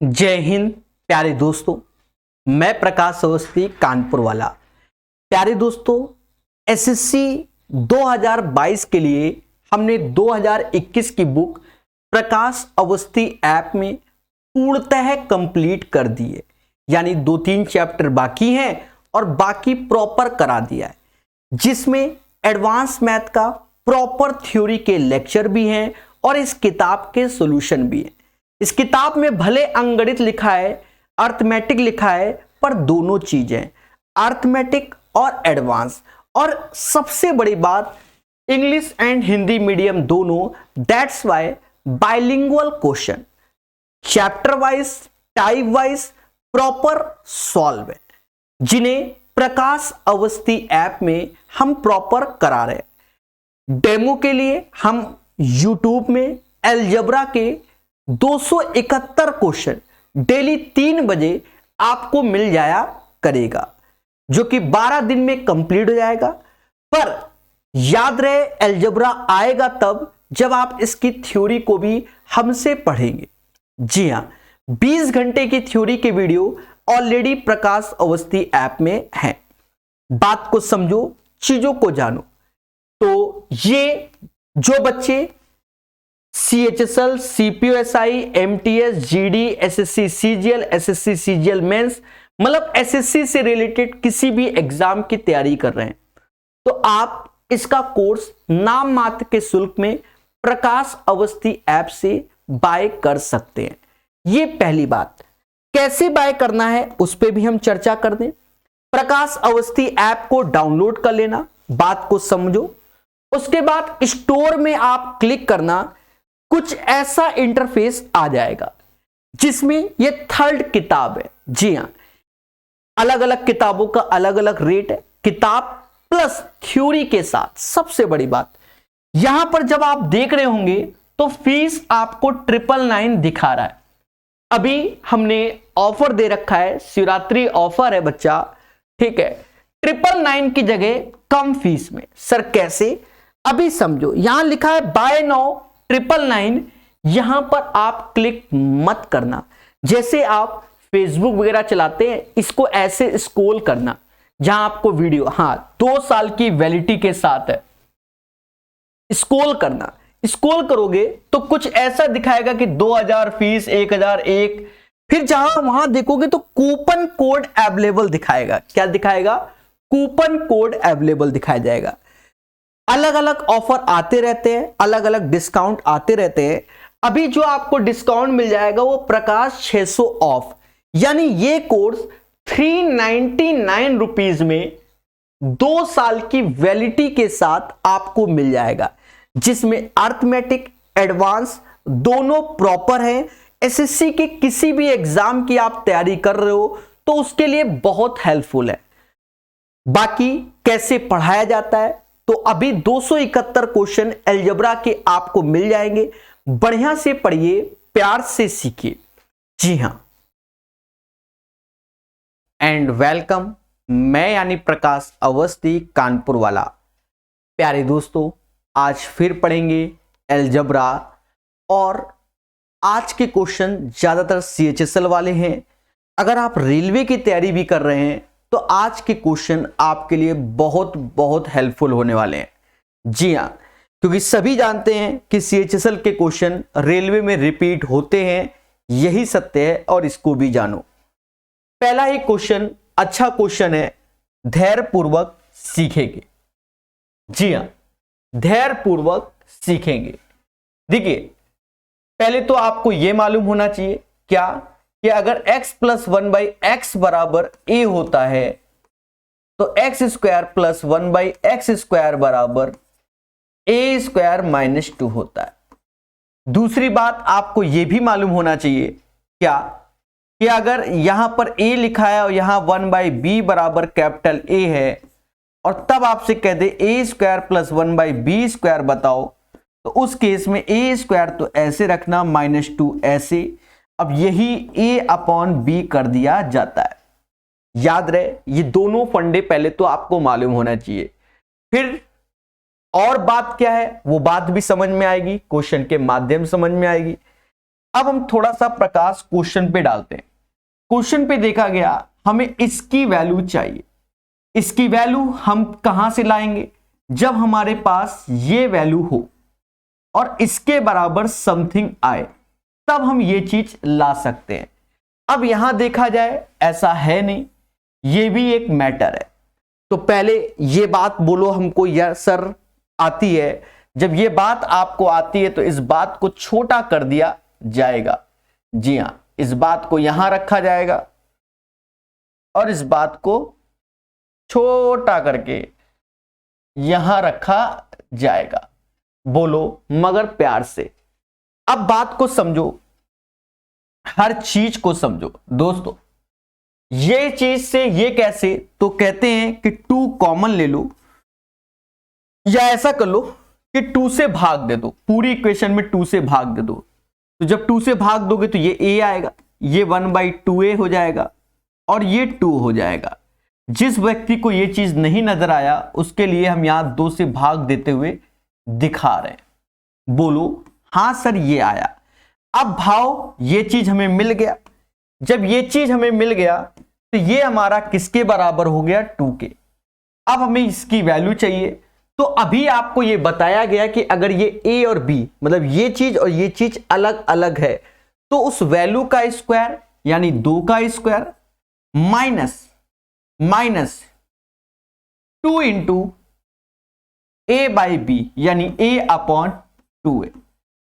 जय हिंद प्यारे दोस्तों। मैं प्रकाश अवस्थी कानपुर वाला। प्यारे दोस्तों, एसएससी 2022 के लिए हमने 2021 की बुक प्रकाश अवस्थी ऐप में पूर्णतः कंप्लीट कर दी है। यानी 2-3 चैप्टर बाकी हैं और बाकी प्रॉपर करा दिया है, जिसमें एडवांस मैथ का प्रॉपर थ्योरी के लेक्चर भी हैं और इस किताब के सॉल्यूशन भी हैं। इस किताब में भले अंकगणित लिखा है, अर्थमेटिक लिखा है, पर दोनों चीजें अर्थमेटिक और एडवांस, और सबसे बड़ी बात इंग्लिश एंड हिंदी मीडियम दोनों। That's why bilingual question chapter wise, type wise proper solve है, जिन्हें प्रकाश अवस्थी ऐप में हम प्रॉपर करा रहे हैं। डेमो के लिए हम यूट्यूब में अलजेब्रा के 271 क्वेश्चन डेली 3 बजे आपको मिल जाया करेगा, जो कि 12 दिन में कंप्लीट हो जाएगा। पर याद रहे, अलजेब्रा आएगा तब जब आप इसकी थ्योरी को भी हमसे पढ़ेंगे। जी हां, 20 घंटे की थ्योरी के वीडियो ऑलरेडी प्रकाश अवस्थी ऐप में है। बात को समझो, चीजों को जानो। तो ये जो बच्चे CHSL, CPOSI, MTS, GD, SSC CGL, SSC CGL mains, मतलब SSC से रिलेटेड किसी भी एग्जाम की तैयारी कर रहे हैं, तो आप इसका कोर्स नाम मात्र के शुल्क में प्रकाश अवस्थी ऐप से बाय कर सकते हैं। ये पहली बात। कैसे बाय करना है उस पर भी हम चर्चा कर दें। प्रकाश अवस्थी ऐप को डाउनलोड कर लेना, बात को समझो। उसके बाद स्टोर में आप क्लिक करना, कुछ ऐसा इंटरफेस आ जाएगा जिसमें ये 3rd किताब है। जी हां, अलग अलग किताबों का अलग अलग रेट है, किताब प्लस थ्योरी के साथ। सबसे बड़ी बात, यहां पर जब आप देख रहे होंगे तो फीस आपको 999 दिखा रहा है। अभी हमने ऑफर दे रखा है, शिवरात्रि ऑफर है बच्चा, ठीक है, 999 की जगह कम फीस में। सर कैसे? अभी समझो। यहां लिखा है बाय नाउ 999, यहां पर आप क्लिक मत करना। जैसे आप फेसबुक वगैरह चलाते हैं, इसको ऐसे स्क्रॉल करना जहां आपको वीडियो 2 साल की वैलिडिटी के साथ है, स्क्रॉल करना। स्क्रॉल करोगे तो कुछ ऐसा दिखाएगा कि 2000 फीस, 1001। फिर जहां वहां देखोगे तो कूपन कोड अवेलेबल दिखाएगा। क्या दिखाएगा? कूपन कोड अवेलेबल दिखाया जाएगा। अलग अलग ऑफर आते रहते हैं, अलग अलग डिस्काउंट आते रहते हैं। अभी जो आपको डिस्काउंट मिल जाएगा वो प्रकाश 600 ऑफ, यानी ये कोर्स 399 रुपीज में 2 साल की वैलिडिटी के साथ आपको मिल जाएगा, जिसमें अर्थमेटिक एडवांस दोनों प्रॉपर है। एसएससी के किसी भी एग्जाम की आप तैयारी कर रहे हो तो उसके लिए बहुत हेल्पफुल है। बाकी कैसे पढ़ाया जाता है, तो अभी 271 क्वेश्चन अलजेब्रा के आपको मिल जाएंगे। बढ़िया से पढ़िए, प्यार से सीखिए। जी हां, एंड वेलकम। मैं यानी प्रकाश अवस्थी कानपुर वाला। प्यारे दोस्तों, आज फिर पढ़ेंगे अलजेब्रा, और आज के क्वेश्चन ज्यादातर CHSL वाले हैं। अगर आप रेलवे की तैयारी भी कर रहे हैं तो आज के क्वेश्चन आपके लिए बहुत बहुत हेल्पफुल होने वाले हैं। जी हां, क्योंकि सभी जानते हैं कि CHSL के क्वेश्चन रेलवे में रिपीट होते हैं, यही सत्य है, और इसको भी जानो। पहला ही क्वेश्चन अच्छा क्वेश्चन है, धैर्यपूर्वक सीखेंगे। जी हां, धैर्यपूर्वक सीखेंगे। देखिए, पहले तो आपको यह मालूम होना चाहिए क्या, कि अगर x + 1/x बराबर a होता है तो x² + 1/x² बराबर a² - 2 होता है। दूसरी बात आपको यह भी मालूम होना चाहिए क्या, कि अगर यहां पर a लिखा है और यहां 1/b बराबर कैपिटल A है, और तब आपसे कह दे a² + 1/b² बताओ, तो उस केस में a² तो ऐसे रखना, -2 ऐसे। अब यही a/b कर दिया जाता है। याद रहे, ये दोनों फंडे पहले तो आपको मालूम होना चाहिए। फिर और बात क्या है, वो बात भी समझ में आएगी, क्वेश्चन के माध्यम से समझ में आएगी। अब हम थोड़ा सा प्रकाश क्वेश्चन पे डालते हैं। क्वेश्चन पे देखा गया हमें इसकी वैल्यू चाहिए। इसकी वैल्यू हम कहां से लाएंगे? जब हमारे पास ये वैल्यू हो और इसके बराबर समथिंग आए, तब हम ये चीज ला सकते हैं। अब यहां देखा जाए ऐसा है नहीं, ये भी एक मैटर है। तो पहले ये बात बोलो हमको, यस सर आती है। जब ये बात आपको आती है तो इस बात को छोटा कर दिया जाएगा। जी हां, इस बात को यहां रखा जाएगा और इस बात को छोटा करके यहां रखा जाएगा। बोलो मगर प्यार से। अब बात को समझो, हर चीज को समझो दोस्तों। ये चीज से ये कैसे? तो कहते हैं कि 2 कॉमन ले लो, या ऐसा कर लो कि 2 से भाग दे दो, पूरी इक्वेशन में 2 से भाग दे दो। तो जब 2 से भाग दोगे तो ये a आएगा, ये 1/2a हो जाएगा और ये 2 हो जाएगा। जिस व्यक्ति को ये चीज नहीं नजर आया उसके लिए हम यहां 2 से भाग देते हुए दिखा रहे हैं। बोलो हां सर ये आया। अब भाव ये चीज हमें मिल गया। जब ये चीज हमें मिल गया तो ये हमारा किसके बराबर हो गया? 2 के। अब हमें इसकी वैल्यू चाहिए। तो अभी आपको ये बताया गया कि अगर ये a और b, मतलब ये चीज और ये चीज अलग अलग है, तो उस वैल्यू का स्क्वायर यानी 2 का स्क्वायर माइनस 2 इंटू a/b यानी a/2a।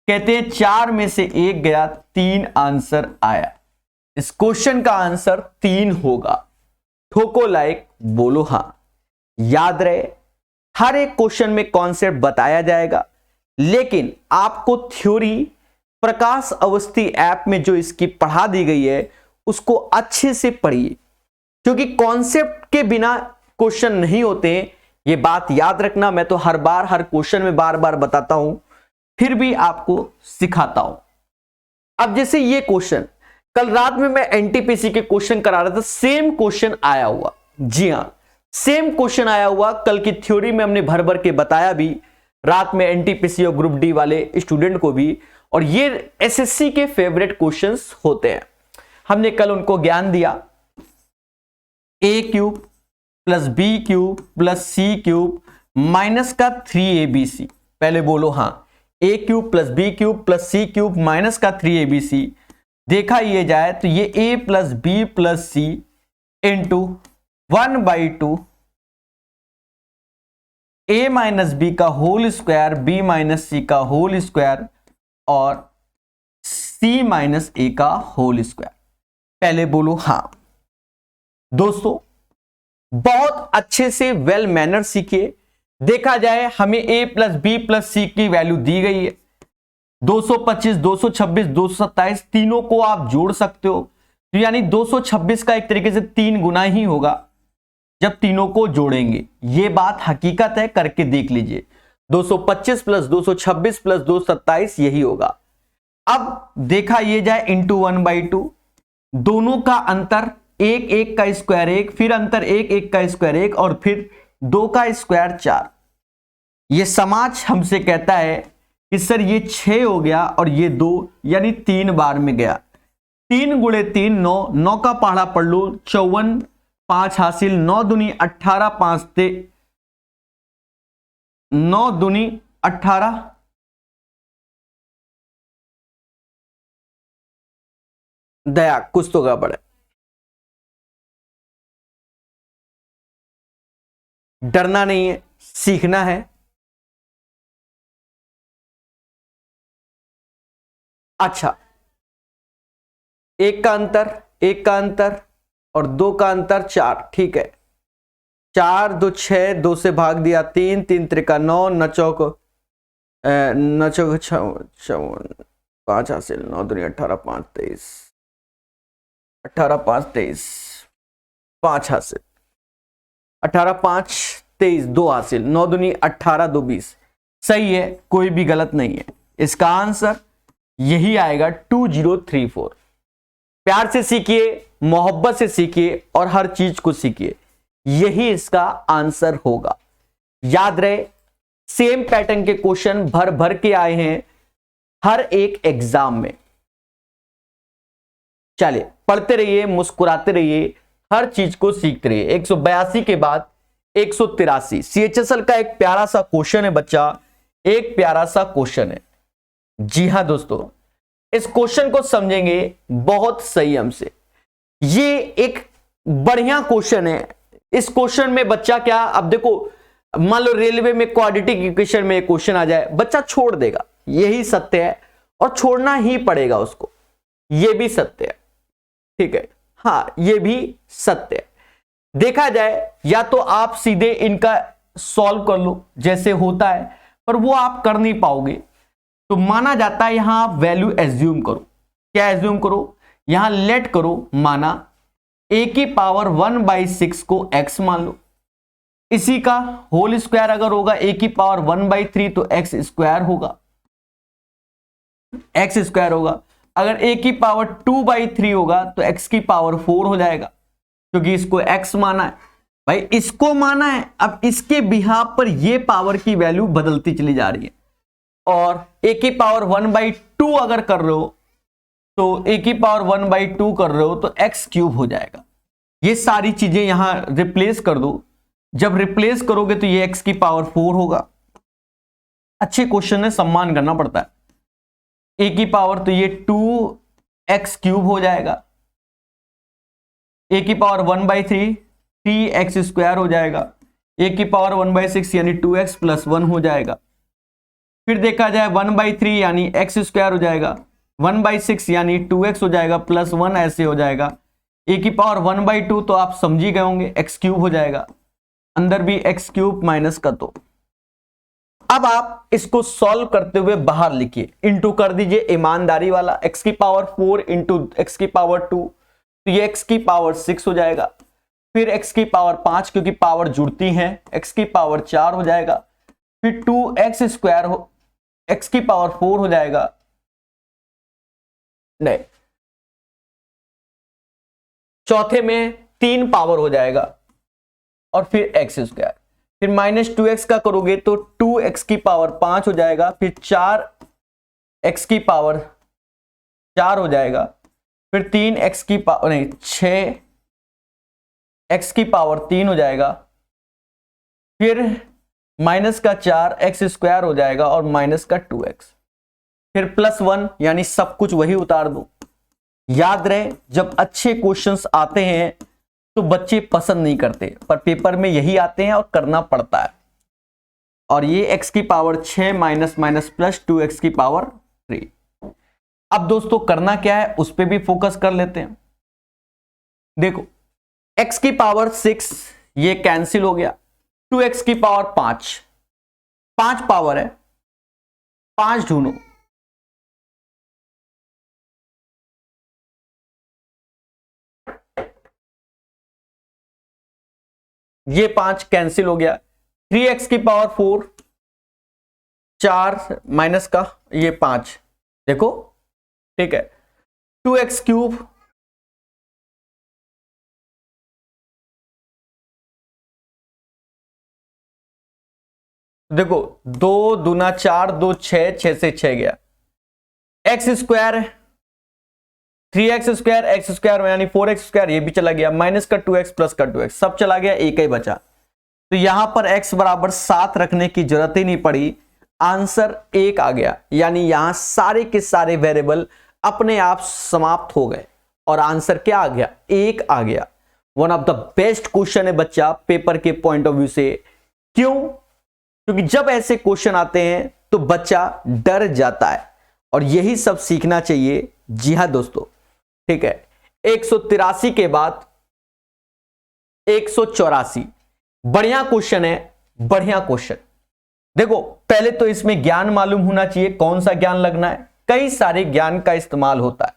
कहते हैं 4 में से 1 गया, 3 आंसर आया। इस क्वेश्चन का आंसर 3 होगा। ठोको लाइक, बोलो हां। याद रहे हर एक क्वेश्चन में कॉन्सेप्ट बताया जाएगा, लेकिन आपको थ्योरी प्रकाश अवस्थी ऐप में जो इसकी पढ़ा दी गई है उसको अच्छे से पढ़िए, क्योंकि कॉन्सेप्ट के बिना क्वेश्चन नहीं होते हैं। ये बात याद रखना। मैं तो हर बार हर क्वेश्चन में बार बार बताता हूं, फिर भी आपको सिखाता हूं। अब जैसे ये क्वेश्चन, कल रात में मैं एनटीपीसी के क्वेश्चन करा रहा था, सेम क्वेश्चन आया हुआ। जी हां, सेम क्वेश्चन आया हुआ। कल की थ्योरी में हमने भर भर के बताया भी, रात में एनटीपीसी और ग्रुप डी वाले स्टूडेंट को भी। और ये एसएससी के फेवरेट क्वेश्चंस होते हैं। हमने कल उनको ज्ञान दिया, a³ + b³ + c³ माइनस का 3abc। पहले बोलो हां, a³ + b³ + c³ माइनस का 3abc। देखा ये जाए तो ये a + b + c into 1/2 a - b का होल स्क्वायर, b - c का होल स्क्वायर और c - a का होल स्क्वायर। पहले बोलो हां। दोस्तों बहुत अच्छे से वेल मैनर सीखिए। देखा जाए हमें a + b + c की वैल्यू दी गई है 225, 226, 227, तीनों को आप जोड़ सकते हो। तो यानी 226 का एक तरीके से 3 गुना ही होगा जब तीनों को जोड़ेंगे। ये बात हकीकत है, करके देख लीजिए। 225 + 226 + 227 यही होगा। अब देखा ये जाए इंटू 1/2, दोनों का अंतर 1 1 का स्क्वायर 1, फिर अंतर 1 1 का स्क्वायर 1 और फिर 2 का स्क्वायर 4। ये समाज हमसे कहता है कि सर ये 6 हो गया और ये 2, यानी 3 बार में गया। 3 × 3 9, 9 का पहाड़ा पढ़ लो, 54, 5 हासिल, 9 दूनी 18, 5 ते 9 दूनी 18, दया कुछ तो गड़बड़ है। डरना नहीं है, सीखना है। अच्छा, 1 का अंतर, 1 का अंतर और 2 का अंतर 4, ठीक है। 4 2 6, 2 से भाग दिया 3, 3 त्रिका 9, 9 चौक 56, 5 हासिल, 9 दूनी 18, 5 23, 18 5 23, 5 हासिल, 18 5 23, 2 हासिल, 9 दूनी 18, 2 20। सही है, कोई भी गलत नहीं है। इसका आंसर यही आएगा 2034। प्यार से सीखिए, मोहब्बत से सीखिए और हर चीज को सीखिए, यही इसका आंसर होगा। याद रहे सेम पैटर्न के क्वेश्चन भर भर के आए हैं हर एक एग्जाम में। चलिए पढ़ते रहिए, मुस्कुराते रहिए, हर चीज को सीखते रहिए। 182 के बाद 183 CHSL का एक प्यारा सा क्वेश्चन है बच्चा, एक प्यारा सा क्वेश्चन है। जी हाँ दोस्तों, इस क्वेश्चन को समझेंगे बहुत संयम से। ये एक बढ़िया क्वेश्चन है। इस क्वेश्चन में बच्चा क्या, अब देखो मान लो रेलवे में क्वाड्रेटिक इक्वेशन में क्वेश्चन आ जाए, बच्चा छोड़ देगा, यही सत्य है और छोड़ना ही पड़ेगा उसको, यह भी सत्य है, ठीक है, हाँ ये भी सत्य है। देखा जाए या तो आप सीधे इनका सॉल्व कर लो जैसे होता है, पर वो आप कर नहीं पाओगे, तो माना जाता है यहां आप वैल्यू एज्यूम करो। क्या एज्यूम करो, यहां लेट करो, माना a की पावर 1/6 को x मान लो, इसी का होल स्क्वायर अगर होगा a की पावर 1/3 तो x स्क्वायर होगा, x स्क्वायर होगा। अगर a की पावर 2/3 होगा तो x की पावर 4 हो जाएगा, क्योंकि इसको x माना है भाई, इसको माना है। अब इसके बिहाफ पर ये पावर की वैल्यू बदलती चली जा रही है, और a की पावर 1/2 अगर कर रहे हो तो a की पावर 1/2 कर रहे हो तो x क्यूब हो जाएगा। ये सारी चीजें यहां रिप्लेस कर दो, जब रिप्लेस करोगे तो ये x की पावर 4 होगा। अच्छे क्वेश्चन है, सम्मान करना पड़ता है। a की पावर तो ये 2x क्यूब हो जाएगा, a की पावर 1/3 3x स्क्वायर हो जाएगा, a की पावर 1/6 यानी 2x + 1 हो जाएगा। फिर देखा जाए 1/3 यानी x स्क्वायर हो जाएगा, 1/6 यानी 2x हो जाएगा, +1 ऐसे हो जाएगा। a की पावर 1/2 तो आप समझ ही गए होंगे, x क्यूब हो जाएगा, अंदर भी x क्यूब माइनस का। तो अब आप इसको सॉल्व करते हुए बाहर लिखिए, इंटू कर दीजिए ईमानदारी वाला, x की पावर 4 इंटू x की पावर 2 तो ये x की पावर 6 हो जाएगा। फिर x की पावर 5 क्योंकि पावर जुड़ती हैं, x की पावर 4 हो जाएगा। फिर 2x स्क्वायर हो, x की पावर 4 हो जाएगा, नहीं चौथे में 3 पावर हो जाएगा, और फिर x स्क्वायर। फिर -2x का करोगे तो 2x की पावर 5 हो जाएगा, फिर 4x की पावर 4 हो जाएगा, फिर 3x की पावर नहीं 6x की पावर 3 हो जाएगा, फिर -4x स्क्वायर हो जाएगा और -2x, फिर +1 यानी सब कुछ वही उतार दो। याद रहे जब अच्छे क्वेश्चंस आते हैं तो बच्चे पसंद नहीं करते, पर पेपर में यही आते हैं और करना पड़ता है। और ये x की पावर 6 माइनस प्लस 2x की पावर 3। अब दोस्तों करना क्या है उस पर भी फोकस कर लेते हैं। देखो x की पावर 6 ये कैंसिल हो गया, 2x की पावर 5 पावर है, 5 ढूंढो। ये 5 कैंसिल हो गया, 3x की पावर 4 4 माइनस का ये 5, देखो ठीक है, 2x क्यूब देखो 2 दूना 4 2 6 6 से 6 गया, x square 3x square x square यानी 4x स्क्वायर ये भी चला गया, माइनस का 2x प्लस का 2x सब चला गया, एक ही बचा। तो यहां पर x बराबर 7 रखने की जरूरत ही नहीं पड़ी, आंसर 1 आ गया। यानी यहां सारे के सारे वेरिएबल अपने आप समाप्त हो गए और आंसर क्या आ गया, 1 आ गया। One of the best question है बच्चा पेपर के पॉइंट ऑफ व्यू से। क्यों? क्योंकि जब ऐसे क्वेश्चन आते हैं तो बच्चा डर जाता है और यही सब सीखना चाहिए। जी हां दोस्तों, ठीक है। 183 के बाद 184 बढ़िया क्वेश्चन है, बढ़िया क्वेश्चन। देखो पहले तो इसमें ज्ञान मालूम होना चाहिए, कौन सा ज्ञान लगना है। कई सारे ज्ञान का इस्तेमाल होता है,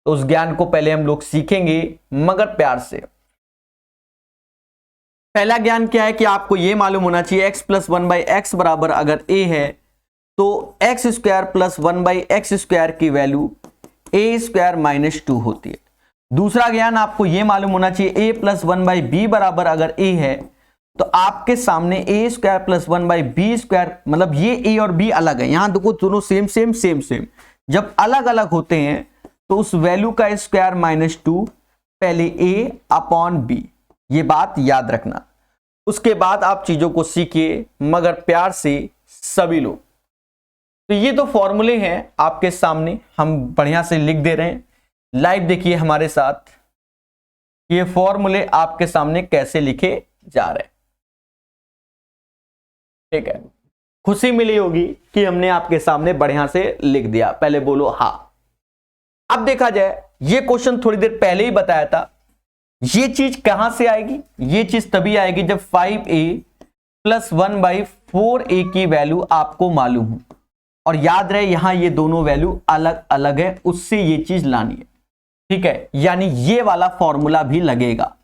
तो उस ज्ञान को पहले हम लोग सीखेंगे मगर प्यार से। पहला ज्ञान क्या है कि आपको यह मालूम होना चाहिए x प्लस 1/x बराबर अगर a है तो x square plus 1/x square की वैल्यू a स्क्वायर माइनस 2 होती है। दूसरा ज्ञान आपको यह मालूम होना चाहिए a प्लस 1/b बराबर अगर a है तो आपके सामने a square plus 1/b square, मतलब ये a और b अलग है। यहां देखो दोनों सेम सेम सेम सेम, जब अलग अलग होते हैं तो उस वैल्यू का स्क्वायर -2 पहले a अपॉन बी, ये बात याद रखना। उसके बाद आप चीजों को सीखिए मगर प्यार से सभी लोग। तो ये तो फॉर्मूले हैं आपके सामने, हम बढ़िया से लिख दे रहे हैं। लाइव देखिए हमारे साथ, ये फॉर्मूले आपके सामने कैसे लिखे जा रहे हैं। ठीक है, खुशी मिली होगी कि हमने आपके सामने बढ़िया से लिख दिया। पहले बोलो हाँ। अब देखा जाए, ये क्वेश्चन थोड़ी देर पहले ही बताया था। ये चीज कहां से आएगी? ये चीज तभी आएगी जब 5a प्लस 1/4a की वैल्यू आपको मालूम हो, और याद रहे यहां ये दोनों वैल्यू अलग अलग है, उससे ये चीज लानी है। ठीक है, यानी ये वाला फॉर्मूला भी लगेगा।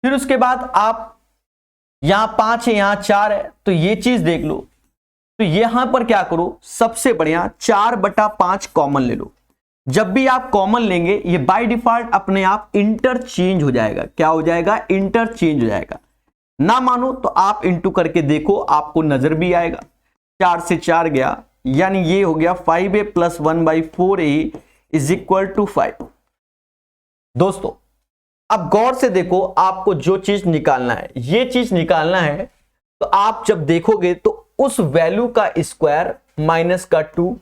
फिर उसके बाद आप यहां 5 है, यहां 4 है, तो ये चीज देख लो। तो यहां पर क्या करो, सबसे बढ़िया 4/5 कॉमन ले लो। जब भी आप कॉमन लेंगे ये बाय डिफॉल्ट अपने आप इंटरचेंज हो जाएगा। क्या हो जाएगा? इंटरचेंज हो जाएगा। ना मानो तो आप इंटू करके देखो, आपको नजर भी आएगा। 4 से 4 गया, यानी ये हो गया 5a plus 1/4a is equal to 5। दोस्तों अब गौर से देखो, आपको जो चीज निकालना है, ये चीज निकालना है, तो आप जब देखोगे तो उस वैल्यू का स्क्वायर माइनस का 2,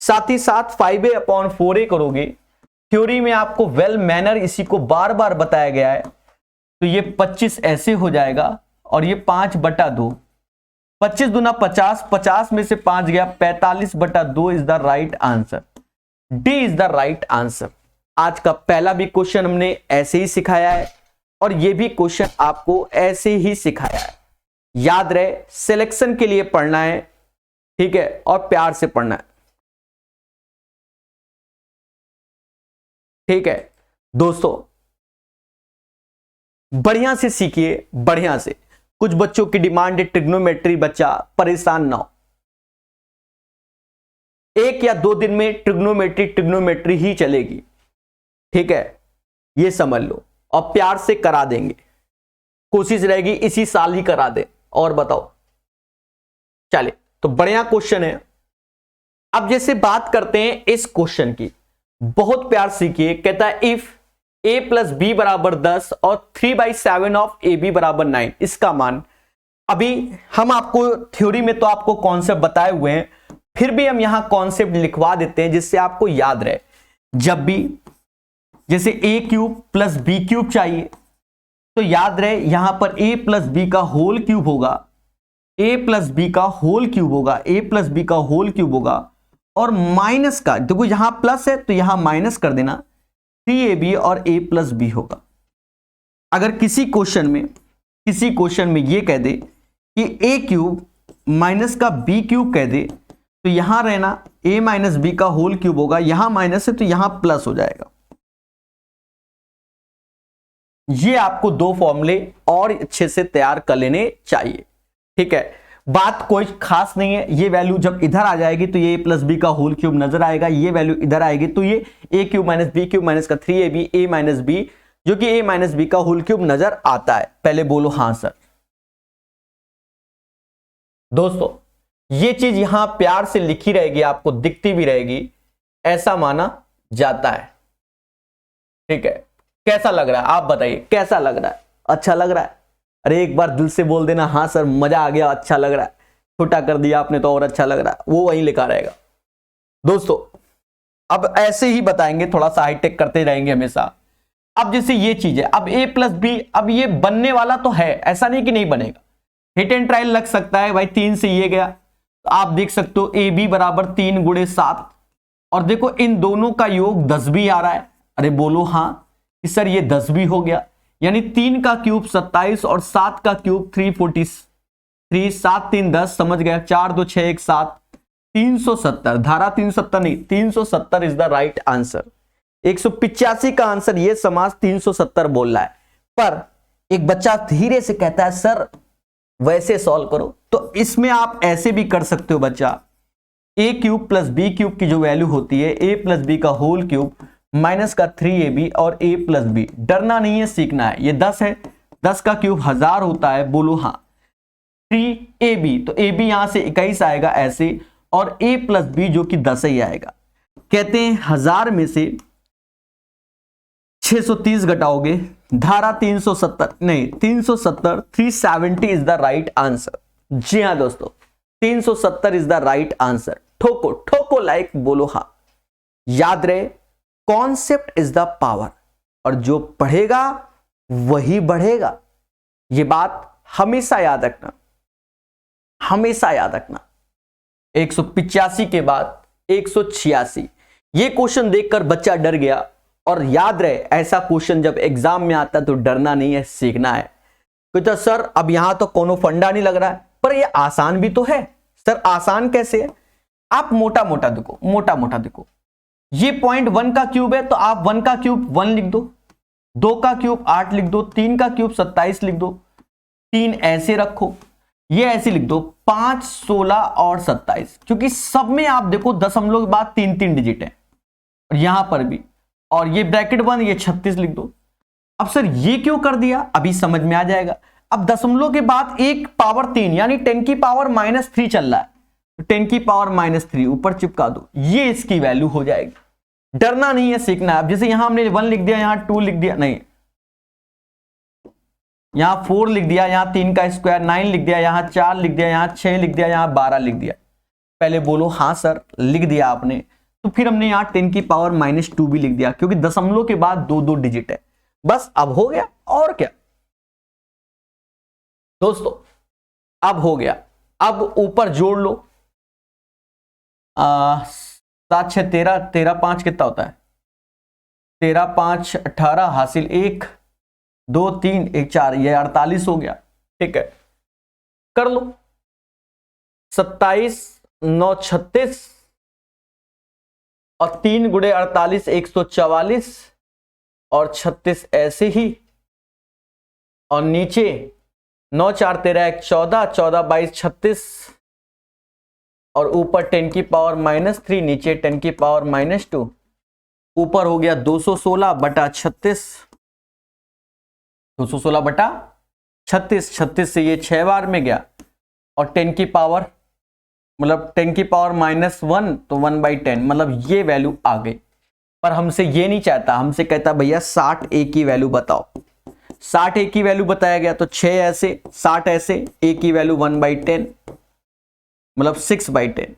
साथ ही साथ 5a अपॉन 4a करोगे। थ्योरी में आपको वेल मैनर इसी को बार बार बताया गया है। तो ये 25 ऐसे हो जाएगा, और ये 5/2, 25 दूना 50, 50 में से 5 गया, 45/2 is the right answer. D is the right answer. आज का पहला भी क्वेश्चन हमने ऐसे ही सिखाया है, और ये भी क्वेश्चन आपको ऐसे ही सिखाया है। याद रहे, सिलेक्शन के लिए पढ़ना है, ठीक है, और प्यार से पढ़ना है। ठीक है दोस्तों, बढ़िया से सीखिए, बढ़िया से। कुछ बच्चों की डिमांड है ट्रिग्नोमेट्री, बच्चा परेशान ना हो। 1 या 2 दिन में ट्रिग्नोमेट्री ही चलेगी। ठीक है, ये समझ लो, और प्यार से करा देंगे। कोशिश रहेगी इसी साल ही करा दे। और बताओ, चले तो बढ़िया क्वेश्चन है। अब जैसे बात करते हैं इस क्वेश्चन की, बहुत प्यार सीखिए। कहता है इफ a प्लस बी बराबर 10 और 3/7 ऑफ ab बराबर 9, इसका मान। अभी हम आपको थ्योरी में तो आपको कॉन्सेप्ट बताए हुए हैं, फिर भी हम यहां कॉन्सेप्ट लिखवा देते हैं जिससे आपको याद रहे। जब भी जैसे a³ प्लस b³ चाहिए, तो याद रहे यहां पर a प्लस बी का होल क्यूब होगा, a प्लस बी का होल क्यूब होगा, a प्लस बी का होल क्यूब होगा, और माइनस का, देखो यहां प्लस है तो यहां माइनस कर देना, 3ab और a प्लस बी होगा। अगर किसी क्वेश्चन में ये कह दे कि a³ माइनस का b³ कह दे, तो यहां रहना a माइनस बी का होल क्यूब होगा, यहां माइनस है तो यहां प्लस हो जाएगा। ये आपको 2 फॉर्मूले और अच्छे से तैयार कर लेने चाहिए। ठीक है, बात कोई खास नहीं है। ये वैल्यू जब इधर आ जाएगी तो ये a प्लस बी का होल क्यूब नजर आएगा, ये वैल्यू इधर आएगी तो ये a³ माइनस b³ माइनस का 3ab a माइनस बी, जो कि a माइनस बी का होल क्यूब नजर आता है। पहले बोलो हाँ सर। दोस्तों ये चीज यहां प्यार से लिखी रहेगी, आपको दिखती भी रहेगी, ऐसा माना जाता है। ठीक है, कैसा लग रहा है आप बताइए, कैसा लग रहा है? अच्छा लग रहा है? अरे एक बार दिल से बोल देना हाँ सर, मजा आ गया, अच्छा लग रहा है। छोटा कर दिया आपने तो और अच्छा लग रहा है, वो वहीं लिखा रहेगा। दोस्तों अब ऐसे ही बताएंगे, थोड़ा सा हाईटेक करते रहेंगे हमेशा। अब जैसे ये चीज है, अब a प्लस बी, अब ये बनने वाला तो है, ऐसा नहीं कि नहीं बनेगा। हिट एंड ट्रायल लग सकता है भाई। 3 से ये गया तो आप देख सकते हो ab बराबर 3 गुणे 7, और देखो इन दोनों का योग 10 भी आ रहा है। अरे बोलो हाँ कि सर ये 10 भी हो गया, यानी 3 का क्यूब 27 और 7 का क्यूब 343, 7 3 10, समझ गया। 4 2 6 1 7, 370। धारा 370 नहीं, 370 इज द राइट आंसर। 185 का आंसर ये समास 370 बोल रहा है। पर एक बच्चा धीरे से कहता है सर वैसे सॉल्व करो, तो इसमें आप ऐसे भी कर सकते हो बच्चा। a³ प्लस b³ की जो वैल्यू होती है a प्लस बी का होल क्यूब माइनस का 3ab और a प्लस बी। डरना नहीं है, सीखना है। ये 10 है, 10 का क्यूब 1000 होता है, बोलो हाँ। 3ab, तो ab यहां से 21 आएगा ऐसे, और a प्लस बी जो कि 10 ही आएगा। कहते हैं 1000 में से 630 घटाओगे धारा 370 नहीं 370 370 इज द राइट आंसर। जी हाँ दोस्तों 370 इज द राइट आंसर। ठोको ठोको लाइक बोलो हाँ। याद रहे कॉन्सेप्ट इज द पावर और जो पढ़ेगा वही बढ़ेगा। ये बात हमेशा याद रखना, हमेशा याद रखना। 185 के बाद 186 ये क्वेश्चन देखकर बच्चा डर गया। और याद रहे ऐसा क्वेश्चन जब एग्जाम में आता तो डरना नहीं है, सीखना है। तो सर अब यहां तो कोनो फंडा नहीं लग रहा है, पर ये आसान भी तो है। सर आसान कैसे है? आप मोटा मोटा देखो, मोटा मोटा देखो। ये 0.1 का क्यूब है तो आप 1 का क्यूब 1 लिख दो, 2 का क्यूब 8 लिख दो, 3 का क्यूब 27 लिख दो, 3 ऐसे रखो, ये ऐसे लिख दो 5, 16 और 27, क्योंकि सब में आप देखो दशमलव के बाद 3-3 डिजिट है और यहां पर भी, और ये ब्रैकेट बंद, ये 36 लिख दो। अब सर ये क्यों कर दिया, अभी समझ में आ जाएगा। अब दशमलव के बाद 1 पावर 3 यानी 10 की पावर -3 चल रहा है, 10 की पावर -3 ऊपर चिपका दो, ये इसकी वैल्यू हो जाएगी। डरना नहीं है, सीखना है। अब जैसे यहां हमने 1 लिख दिया, यहां 2 लिख दिया, नहीं यहां 4 लिख दिया, यहां 3 का स्क्वायर 9 लिख दिया, यहां 4 लिख दिया, यहां 6 लिख दिया, यहां 12 लिख दिया। पहले बोलो हाँ सर लिख दिया आपने, तो फिर हमने यहां 10 की पावर -2 भी लिख दिया, क्योंकि दशमलव के बाद 2-2 डिजिट है। बस अब हो गया, और क्या दोस्तों, अब हो गया। अब ऊपर जोड़ लो, 7 6 13, 13 5 कितना होता है, 13 5 18 हासिल 1 2 3 1 4, ये 48 हो गया। ठीक है, कर लो 27 9 36 और 3 गुणे 48 144 और 36 ऐसे ही, और नीचे 9 4 13 1 14, 14 22 36 और ऊपर 10 की पावर -3, नीचे 10 की पावर -2, ऊपर हो गया 216 बटा 36, 216 बटा 36, 36 से ये 6 बार में गया, और 10 की पावर मतलब 10 की पावर -1 तो 1/10, मतलब ये वैल्यू आ गई। पर हमसे ये नहीं चाहता, हमसे कहता भैया 60 A की वैल्यू बताओ। 60 A की वैल्यू बताया गया तो 6 ऐसे 60 ऐसे, A की वैल्यू 1/10 मतलब 6/10,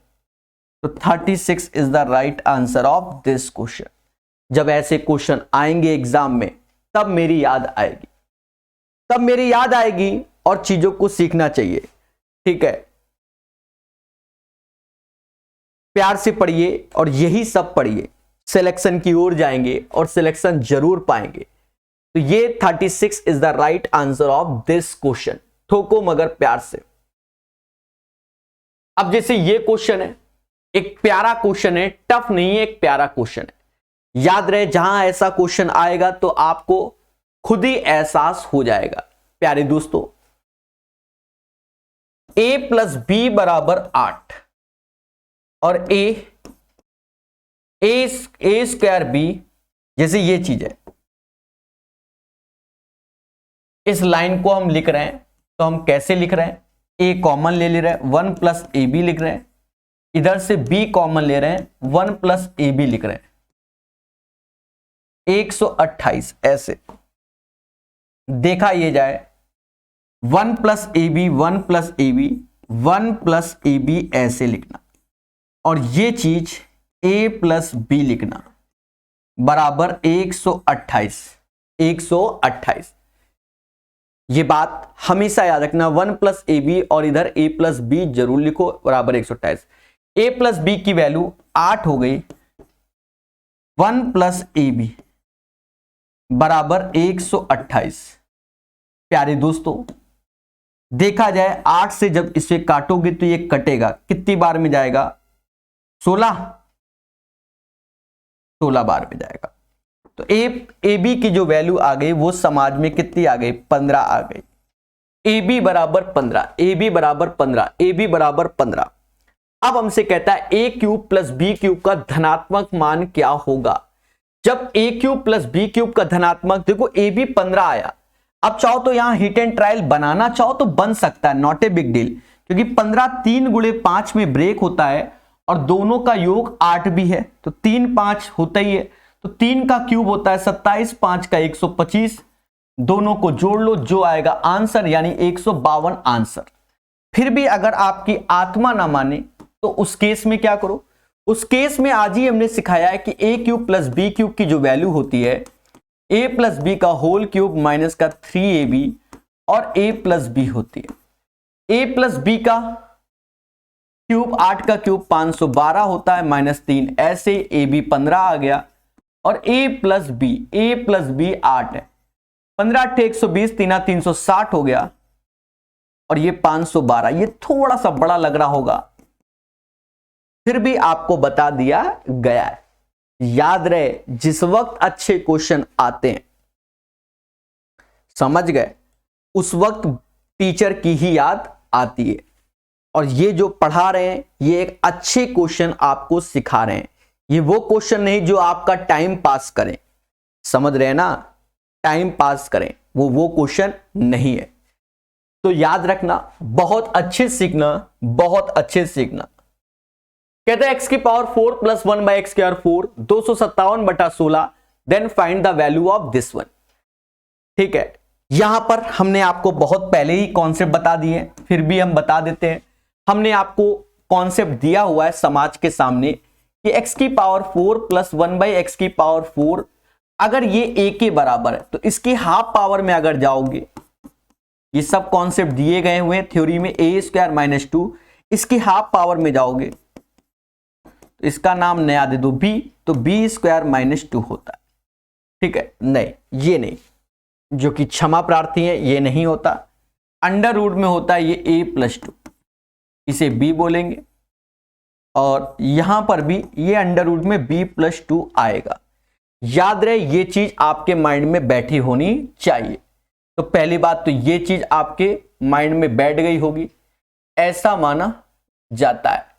तो 36 is the right answer of this question. जब ऐसे क्वेश्चन आएंगे एग्जाम में तब मेरी याद आएगी, तब मेरी याद आएगी और चीजों को सीखना चाहिए। ठीक है, प्यार से पढ़िए और यही सब पढ़िए, सिलेक्शन की ओर जाएंगे और सिलेक्शन जरूर पाएंगे। तो ये 36 is the right answer of this question. ठोको मगर प्यार से। अब जैसे ये क्वेश्चन है, एक प्यारा क्वेश्चन है, टफ नहीं है, एक प्यारा क्वेश्चन है। याद रहे जहां ऐसा क्वेश्चन आएगा तो आपको खुद ही एहसास हो जाएगा। प्यारे दोस्तों, a + b = 8 और a स्क्वायर b, जैसे ये चीज है, इस लाइन को हम लिख रहे हैं तो हम कैसे लिख रहे हैं, a कॉमन ले रहे हैं 1 + ab लिख रहे हैं, इधर से b कॉमन ले रहे हैं 1 + ab लिख रहे हैं, 128 ऐसे देखा ये जाए, 1 + ab 1 + ab 1 + ab ऐसे लिखना, और ये चीज a + b लिखना बराबर 128। 128 ये बात हमेशा याद रखना, 1 + ab और इधर a + b जरूर लिखो बराबर 128। a + b की वैल्यू 8 हो गई, 1 + ab बराबर 128। प्यारे दोस्तों, देखा जाए 8 से जब इसे काटोगे तो ये कटेगा, कितनी बार में जाएगा, 16 बार में जाएगा। तो ए बी की जो वैल्यू आ गई वो समाज में कितनी आ गई, 15 आ गई। ए बी बराबर 15, ए बी बराबर 15, ए बी बराबर 15। अब हमसे कहता है a³ + b³ का धनात्मक मान क्या होगा। जब a³ + b³ का धनात्मक, देखो ए बी 15 आया, अब चाहो तो यहां हिट एंड ट्रायल बनाना चाहो तो बन सकता है, नॉट ए बिग डील, क्योंकि 15 3 गुणे 5 में ब्रेक होता है और दोनों का योग 8 भी है, तो 3 5 होता ही है, तो 3 का क्यूब होता है 27, 5 का 125, दोनों को जोड़ लो, जो आएगा आंसर यानी 152 आंसर। फिर भी अगर आपकी आत्मा ना माने तो उस केस में क्या करो, उस केस में आज ही हमने सिखाया है कि a cube plus B cube की जो वैल्यू होती है a प्लस बी का होल क्यूब माइनस का 3ab और a प्लस बी होती है। a प्लस बी का क्यूब 8 का क्यूब 512 होता है -3, ऐसे ab 15 आ गया और a प्लस बी 8 है, 15 8 120, 3 360 हो गया और ये 512। ये थोड़ा सा बड़ा लग रहा होगा, फिर भी आपको बता दिया गया है। याद रहे, जिस वक्त अच्छे क्वेश्चन आते हैं, समझ गए, उस वक्त टीचर की ही याद आती है। और ये जो पढ़ा रहे हैं ये एक अच्छे क्वेश्चन आपको सिखा रहे हैं, ये वो क्वेश्चन नहीं जो आपका टाइम पास करें, समझ रहे हैं ना, टाइम पास करें, वो क्वेश्चन नहीं है। तो याद रखना, बहुत अच्छे सीखना, बहुत अच्छे सीखना। कहते हैं x की power 4 plus 1 by X square 4, 257/16, then find the value of this one. ठीक है, यहां पर हमने आपको बहुत पहले ही कॉन्सेप्ट बता दिए, फिर भी हम बता देते हैं। हमने आपको कॉन्सेप्ट दिया हुआ है समाज के सामने कि x की पावर 4 प्लस 1 बाई एक्स की पावर 4, अगर ये a के बराबर है तो इसकी हाफ पावर में अगर जाओगे, ये सब कॉन्सेप्ट दिए गए हुए थ्योरी में, a² - 2, इसकी हाफ पावर में जाओगे तो इसका नाम नया दे दो b, तो b² - 2 होता है। ठीक है, नहीं ये नहीं, जो कि क्षमा प्रार्थी है, ये नहीं होता। अंडर रूट में होता है ये a + 2, इसे b बोलेंगे, और यहां पर भी ये अंडर रूट में b + 2 आएगा। याद रहे, ये चीज आपके माइंड में बैठी होनी चाहिए। तो पहली बात तो ये चीज आपके माइंड में बैठ गई होगी, ऐसा माना जाता है।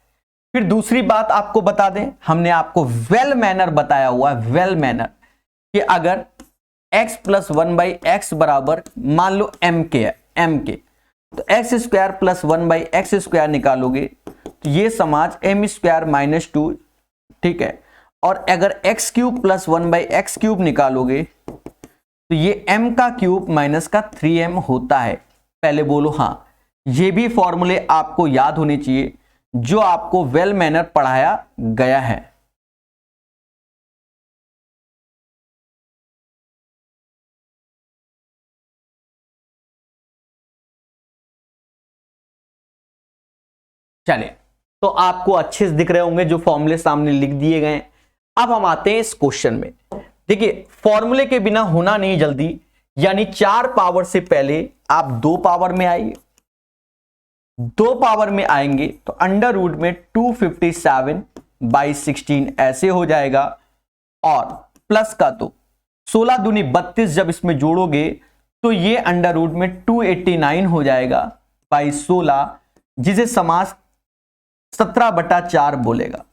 फिर दूसरी बात आपको बता दें, हमने आपको वेल मैनर बताया हुआ है, वेल मैनर, कि अगर x + 1 बाई एक्स बराबर मान लो m के है, m के, तो x² + 1 बाई x² निकालोगे तो ये समाज m² - 2। ठीक है, और अगर x³ + 1 बाई x³ निकालोगे तो ये m का क्यूब माइनस का 3m होता है। पहले बोलो हाँ, ये भी फॉर्मूले आपको याद होने चाहिए जो आपको वेल मैनर पढ़ाया गया है। चलिए, तो आपको अच्छे से दिख रहे होंगे जो फॉर्मूले सामने लिख दिए गए हैं। अब हम आते हैं इस क्वेश्चन में। देखिए, फॉर्मूले के बिना होना नहीं जल्दी, यानी 4 पावर से पहले आप 2 पावर में आइए। 2 पावर में आएंगे तो अंडर रूट में 257/16 ऐसे हो जाएगा, और प्लस का तो 16 दूनी 32, जब इसमें जोड़ोगे तो ये अंडर रूट में 289 हो जाएगा बाई 16, जिसे समास 17/4 बोलेगा।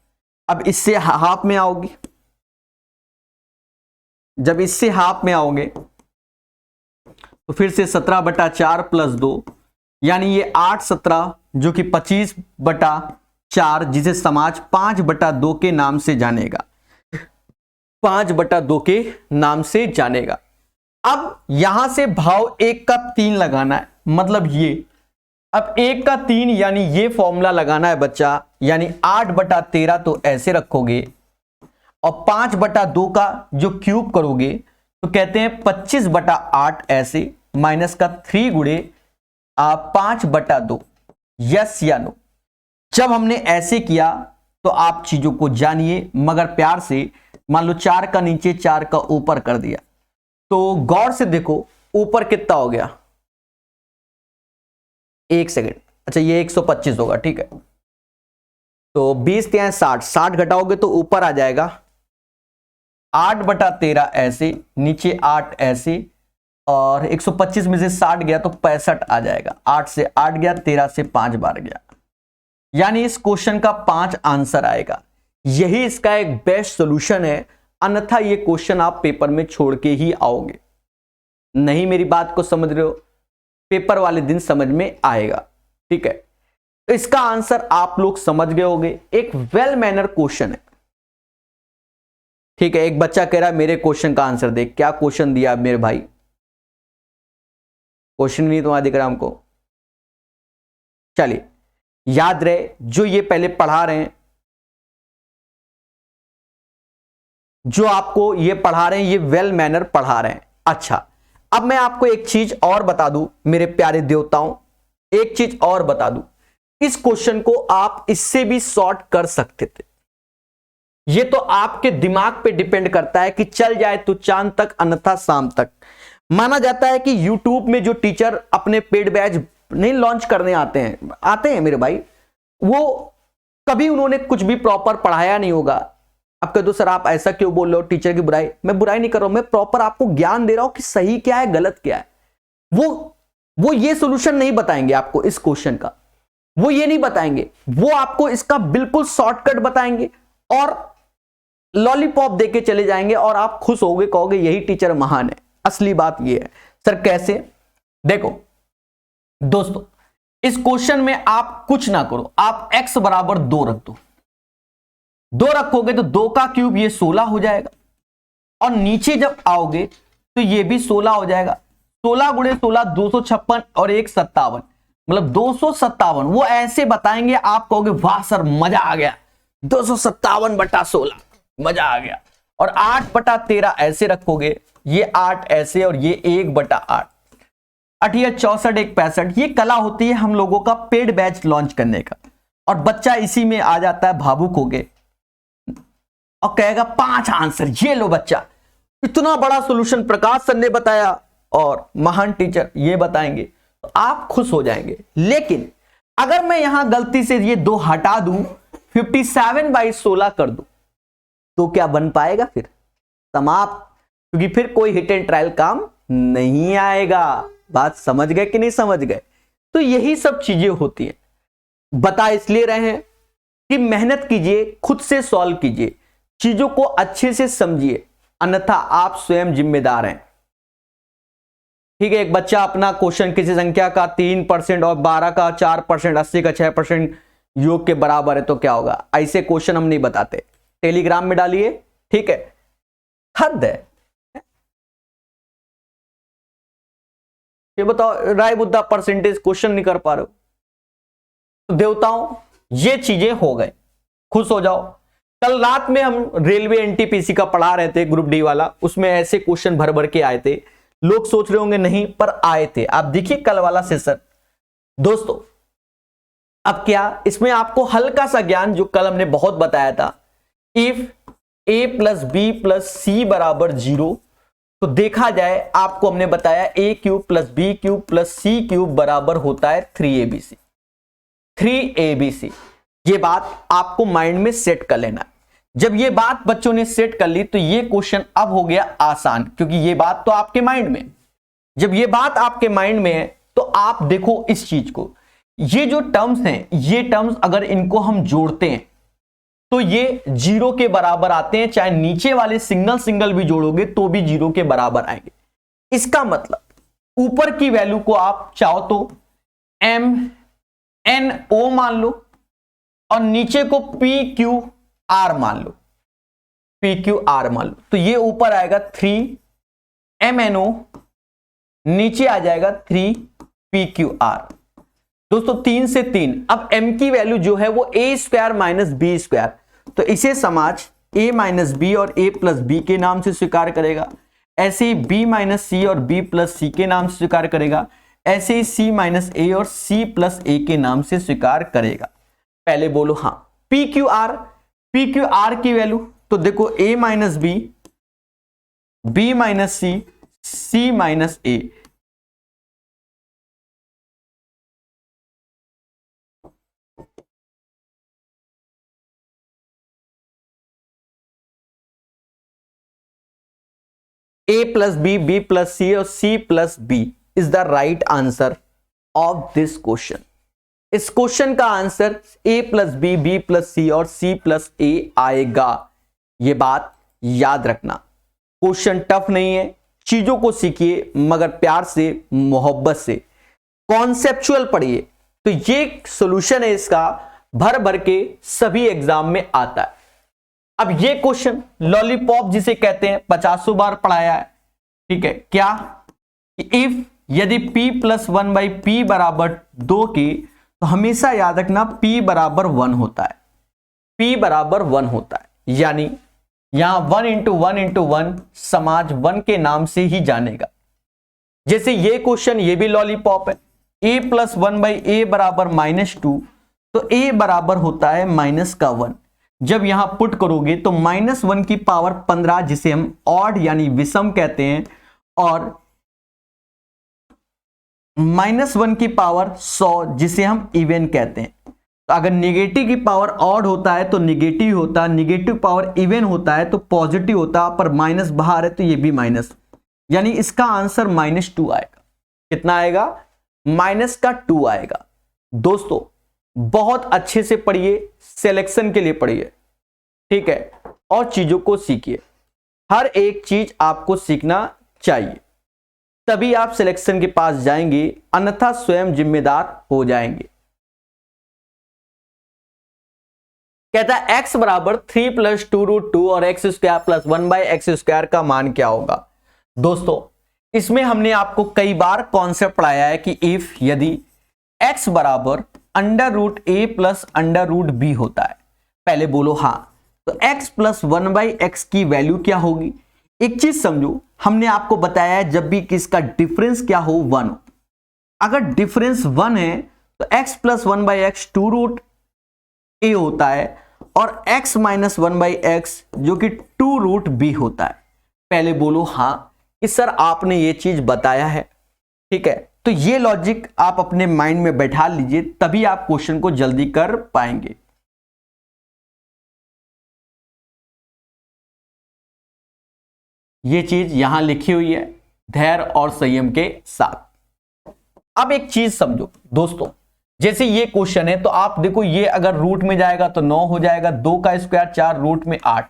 अब इससे हाफ में आओगे, जब इससे हाफ में आओगे तो फिर से 17/4 + 2, यानी ये 8/17 जो कि 25/4, जिसे समाज 5/2 के नाम से जानेगा, 5/2 के नाम से जानेगा। अब यहां से भाव 1 का 3 लगाना है, मतलब ये, अब 1 का 3 यानी ये फॉर्मूला लगाना है बच्चा, यानी 8/13 तो ऐसे रखोगे, और 5/2 का जो क्यूब करोगे तो कहते हैं 25/8 ऐसे, माइनस का 3 गुणे 5/2, यस या नो। जब हमने ऐसे किया तो आप चीजों को जानिए, मगर प्यार से। मान लो 4 का नीचे 4 का ऊपर कर दिया, तो गौर से देखो ऊपर कितना हो गया, 1 सेकेंड, अच्छा ये 125 होगा। ठीक है, तो 20 या 60, 60 घटाओगे तो ऊपर आ जाएगा 8/13 ऐसे, नीचे 8 ऐसे, और 125 में से 60 गया तो 65 आ जाएगा। 8 से 8 गया, 13 से 5 बार गया, यानी इस क्वेश्चन का 5 आंसर आएगा। यही इसका एक बेस्ट सॉल्यूशन है, अन्यथा ये क्वेश्चन आप पेपर में छोड़ के ही आओगे। नहीं, मेरी बात को समझ रहे हो, पेपर वाले दिन समझ में आएगा। ठीक है, तो इसका आंसर आप लोग समझ गए होंगे, एक वेल मैनर क्वेश्चन है। ठीक है, एक बच्चा कह रहा है मेरे क्वेश्चन का आंसर दे। क्या क्वेश्चन दिया मेरे भाई? क्वेश्चन नहीं तुम्हारा दिख रहा हमको। चलिए, याद रहे जो ये पहले पढ़ा रहे हैं, जो आपको ये पढ़ा रहे हैं, ये वेल मैनर पढ़ा रहे हैं। अच्छा, अब मैं आपको एक चीज और बता दूं मेरे प्यारे देवताओं, एक चीज और बता दूं, इस क्वेश्चन को आप इससे भी सॉर्ट कर सकते थे। ये तो आपके दिमाग पे डिपेंड करता है कि चल जाए तो चांद तक अन्यथा शाम तक। माना जाता है कि YouTube में जो टीचर अपने पेड बैच नहीं लॉन्च करने आते हैं मेरे भाई, वो कभी उन्होंने कुछ भी प्रॉपर पढ़ाया नहीं होगा। अब कह दो सर आप ऐसा क्यों बोल रहे हो, टीचर की बुराई? मैं बुराई नहीं कर रहा हूं, मैं प्रॉपर आपको ज्ञान दे रहा हूं कि सही क्या है गलत क्या है। वो ये सॉल्यूशन नहीं बताएंगे आपको इस क्वेश्चन का, वो ये नहीं बताएंगे, वो आपको इसका बिल्कुल शॉर्टकट बताएंगे और लॉलीपॉप देके चले जाएंगे और आप खुश होगे, कहोगे यही टीचर महान है। असली बात ये है। सर कैसे? देखो दोस्तों, इस क्वेश्चन में आप कुछ ना करो, आप x बराबर 2 रख दो। 2 रखोगे तो 2 का क्यूब ये 16 हो जाएगा, और नीचे जब आओगे तो ये भी 16 हो जाएगा। 16 गुणे 16 256 और 1 57, मतलब 257। वो ऐसे बताएंगे, आप कहोगे वाह सर मजा आ गया, 257/16 मजा आ गया। और 8/13 ऐसे रखोगे, ये 8 ऐसे और ये 1/8। 8 या 64 1 65। ये कला होती है हम लोगों का पेड बैच लॉन्च करने का, और बच्चा इसी में आ जाता है, भावुक हो गए और कहेगा 5 आंसर। ये लो बच्चा, इतना बड़ा सॉल्यूशन प्रकाश सर ने बताया और महान टीचर ये बताएंगे, तो आप खुश हो जाएंगे। लेकिन अगर मैं यहां गलती से ये 2 हटा दूं, 57/16 कर दूं, तो क्या बन पाएगा? फिर समाप्त, क्योंकि फिर कोई हिट एंड ट्रायल काम नहीं आएगा। बात समझ गए कि नहीं समझ गए? तो यही सब चीजें होती हैं। बता इसलिए रहे हैं कि मेहनत कीजिए, खुद से सॉल्व कीजिए, चीजों को अच्छे से समझिए, अन्यथा आप स्वयं जिम्मेदार हैं। ठीक है, एक बच्चा अपना क्वेश्चन किसी संख्या का 3% और 12 का 4%, 80 का 6% योग के बराबर है तो क्या होगा? ऐसे क्वेश्चन हम नहीं बताते, टेलीग्राम में डालिए। ठीक है, हद है। ये बताओ राय बुद्धा परसेंटेज क्वेश्चन नहीं कर पा रहे हो, तो देवताओं ये चीजें हो गए, खुश हो जाओ। कल रात में हम रेलवे एनटीपीसी का पढ़ा रहे थे, ग्रुप डी वाला, उसमें ऐसे क्वेश्चन भर भर के आए थे। लोग सोच रहे होंगे नहीं, पर आए थे। आप देखिए कल वाला सेशन दोस्तों। अब क्या इसमें आपको हल्का सा ज्ञान जो कल हमने बहुत बताया था, इफ a + b + c = 0, तो देखा जाए आपको हमने बताया a³ + b³ + c³ बराबर होता है 3abc। 3abc, ये बात आपको माइंड में सेट कर लेना है। जब ये बात बच्चों ने सेट कर ली तो ये क्वेश्चन अब हो गया आसान, क्योंकि ये बात तो आपके माइंड में। जब ये बात आपके माइंड में है तो आप देखो इस चीज को, ये जो टर्म्स हैं, ये टर्म्स अगर इनको हम जोड़ते हैं तो ये 0 के बराबर आते हैं। चाहे नीचे वाले सिंगल भी जोड़ोगे तो भी 0 के बराबर आएंगे। इसका मतलब ऊपर की वैल्यू को आप चाहो तो MNO मान लो और नीचे को PQR मान लो, PQR मान लो, तो ये ऊपर आएगा 3MNO, नीचे आ जाएगा 3PQR। दोस्तों 3 से 3। अब m की वैल्यू जो है वो a² - b², तो इसे समाज a - b और a + b के नाम से स्वीकार करेगा। ऐसे ही b - c और b + c के नाम से स्वीकार करेगा। ऐसे ही c - a और c + a के नाम से स्वीकार करेगा। पहले बोलो हाँ, PQR की वैल्यू तो देखो a - b, b - c, c - a। A + b, b + c और c + b is the right answer of this question। इस क्वेश्चन का answer a + b, b + c और c + a आएगा। ये बात याद रखना। क्वेश्चन टफ नहीं है, चीजों को सीखिए मगर प्यार से, मोहब्बत से, कॉन्सेप्चुअल पढ़िए। तो ये सॉल्यूशन है इसका, भर भर के सभी एग्जाम में आता है। अब ये क्वेश्चन लॉलीपॉप जिसे कहते हैं 50 बार पढ़ाया है, ठीक है। क्या, इफ यदि p प्लस 1/p बराबर 2 की, तो हमेशा याद रखना p बराबर 1 होता है, p बराबर 1 होता है, यानी यहां 1 इंटू 1 इंटू 1 समाज 1 के नाम से ही जानेगा। जैसे ये क्वेश्चन, ये भी लॉलीपॉप है, a प्लस 1/a बराबर -2, तो a बराबर होता है -1। जब यहां पुट करोगे तो -1 की पावर 15 जिसे हम ऑड यानी विषम कहते हैं, और -1 की पावर 100 जिसे हम इवन कहते हैं। तो अगर नेगेटिव की पावर ऑड होता है तो नेगेटिव होता है, नेगेटिव पावर इवन होता है तो पॉजिटिव होता है, पर माइनस बाहर है तो ये भी माइनस, यानी इसका आंसर -2 आएगा। कितना आएगा? -2 आएगा। दोस्तों बहुत अच्छे से पढ़िए, सिलेक्शन के लिए पढ़िए, ठीक है, और चीजों को सीखिए। हर एक चीज आपको सीखना चाहिए, तभी आप सिलेक्शन के पास जाएंगे, अन्यथा स्वयं जिम्मेदार हो जाएंगे। कहता है x बराबर 3 + 2√2 और x² + 1/x² का मान क्या होगा। दोस्तों इसमें हमने आपको कई बार कॉन्सेप्ट पढ़ाया है कि इफ यदि x बराबर √a + √b होता है, पहले बोलो हाँ, तो x + 1/x की वैल्यू क्या होगी। एक चीज समझो, हमने आपको बताया है जब भी किसका डिफरेंस क्या हो 1, अगर डिफरेंस 1 है तो x + 1/x 2√a होता है और x - 1/x जो कि 2√b होता है। पहले बोलो हाँ कि सर आपने ये चीज बताया है, ठीक है। तो ये लॉजिक आप अपने माइंड में बैठा लीजिए, तभी आप क्वेश्चन को जल्दी कर पाएंगे। ये चीज यहां लिखी हुई है धैर्य और संयम के साथ। अब एक चीज समझो दोस्तों, जैसे ये क्वेश्चन है तो आप देखो, ये अगर रूट में जाएगा तो 9 हो जाएगा, 2 का स्क्वायर 4, रूट में 8,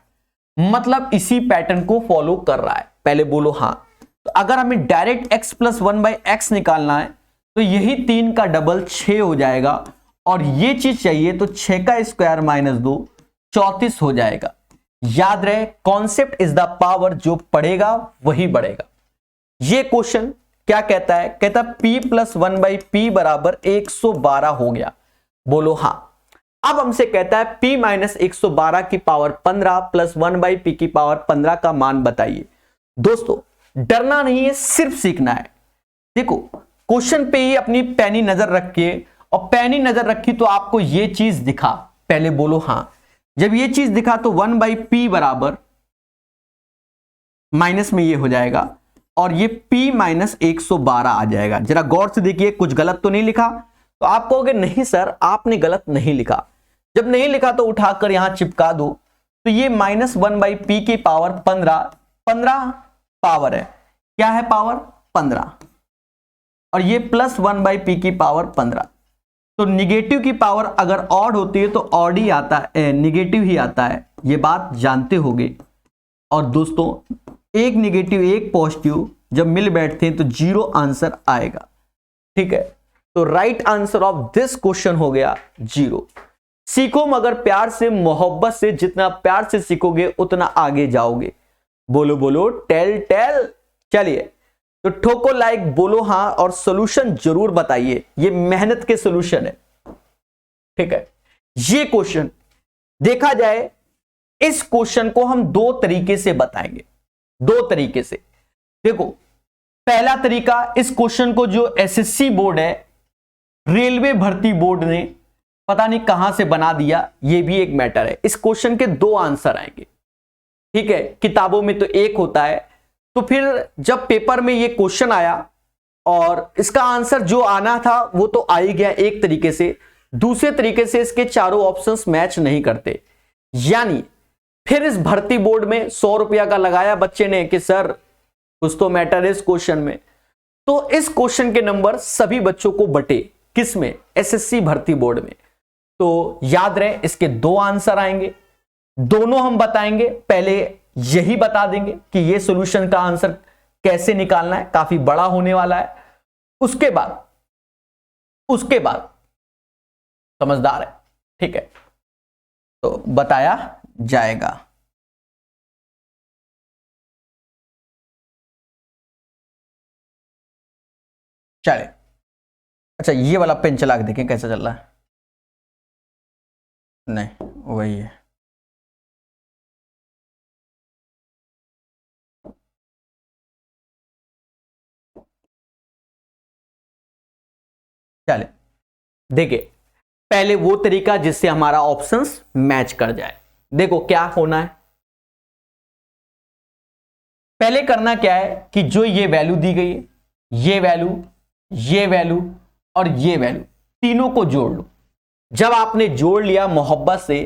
मतलब इसी पैटर्न को फॉलो कर रहा है। पहले बोलो हाँ। तो अगर हमें डायरेक्ट x + 1/x निकालना है तो यही 3 का डबल 6 हो जाएगा, और ये चीज चाहिए तो 6 का स्क्वायर -2 34 हो जाएगा। याद रहे, कॉन्सेप्ट इज द पावर, जो पढ़ेगा वही बढ़ेगा। ये क्वेश्चन क्या कहता है? कहता है p + 1/p बराबर 112 हो गया। बोलो हाँ। अब हमसे कहता है p - 112 की पावर 15 + 1/p की पावर 15 का मान बताइए। दोस्तों डरना नहीं है, सिर्फ सीखना है। देखो क्वेश्चन पे ही अपनी पैनी नजर रखिए, और पैनी नजर रखी तो आपको ये चीज दिखा। पहले बोलो हाँ। जब ये चीज दिखा तो 1/p बराबर माइनस में ये हो जाएगा, और ये p - 112 आ जाएगा। जरा गौर से देखिए, कुछ गलत तो नहीं लिखा। तो आप कहोगे नहीं सर आपने गलत नहीं लिखा। जब नहीं लिखा तो उठाकर यहां चिपका दो। तो ये -1/p की पावर 15 पावर है। क्या है पावर? 15, और ये +1/p की पावर 15। तो निगेटिव की पावर अगर ऑड होती है तो ऑड ही आता है, निगेटिव ही आता है, ये बात जानते होगे। और दोस्तों एक निगेटिव एक पॉजिटिव जब मिल बैठते हैं तो 0 आंसर आएगा, ठीक है। तो right answer of this question हो गया 0। सीखो मगर प्यार से, मोहब्बत से। जितना प्यार से सीखोगे उतना आगे जाओगे। बोलो बोलो टेल टेल। चलिए तो ठोको लाइक, बोलो हाँ, और सॉल्यूशन जरूर बताइए। ये मेहनत के सॉल्यूशन है, ठीक है। ये क्वेश्चन देखा जाए, इस क्वेश्चन को हम 2 तरीके से बताएंगे, 2 तरीके से। देखो पहला तरीका, इस क्वेश्चन को जो एसएससी बोर्ड है, रेलवे भर्ती बोर्ड ने पता नहीं कहां से बना दिया, ये भी एक मैटर है। इस क्वेश्चन के 2 आंसर आएंगे, ठीक है। किताबों में तो एक होता है, तो फिर जब पेपर में ये क्वेश्चन आया और इसका आंसर जो आना था वो तो आ ही गया एक तरीके से, दूसरे तरीके से इसके चारों ऑप्शंस मैच नहीं करते। यानी फिर इस भर्ती बोर्ड में 100 रुपया का लगाया बच्चे ने कि सर कुछ तो मैटर है इस क्वेश्चन में। तो इस क्वेश्चन के नंबर सभी बच्चों को बटे, किसमें? एसएससी भर्ती बोर्ड में। तो याद रहे इसके 2 आंसर आएंगे, दोनों हम बताएंगे। पहले यही बता देंगे कि ये सॉल्यूशन का आंसर कैसे निकालना है, काफी बड़ा होने वाला है। उसके बाद समझदार है, ठीक है, तो बताया जाएगा। चले, अच्छा ये वाला पेन चला के देखें कैसा चल रहा है। नहीं वही है, चले देखिए पहले वो तरीका जिससे हमारा ऑप्शंस मैच कर जाए। देखो क्या होना है, पहले करना क्या है कि जो ये वैल्यू दी गई है, ये वैल्यू, ये वैल्यू और ये वैल्यू तीनों को जोड़ लो। जब आपने जोड़ लिया मोहब्बत से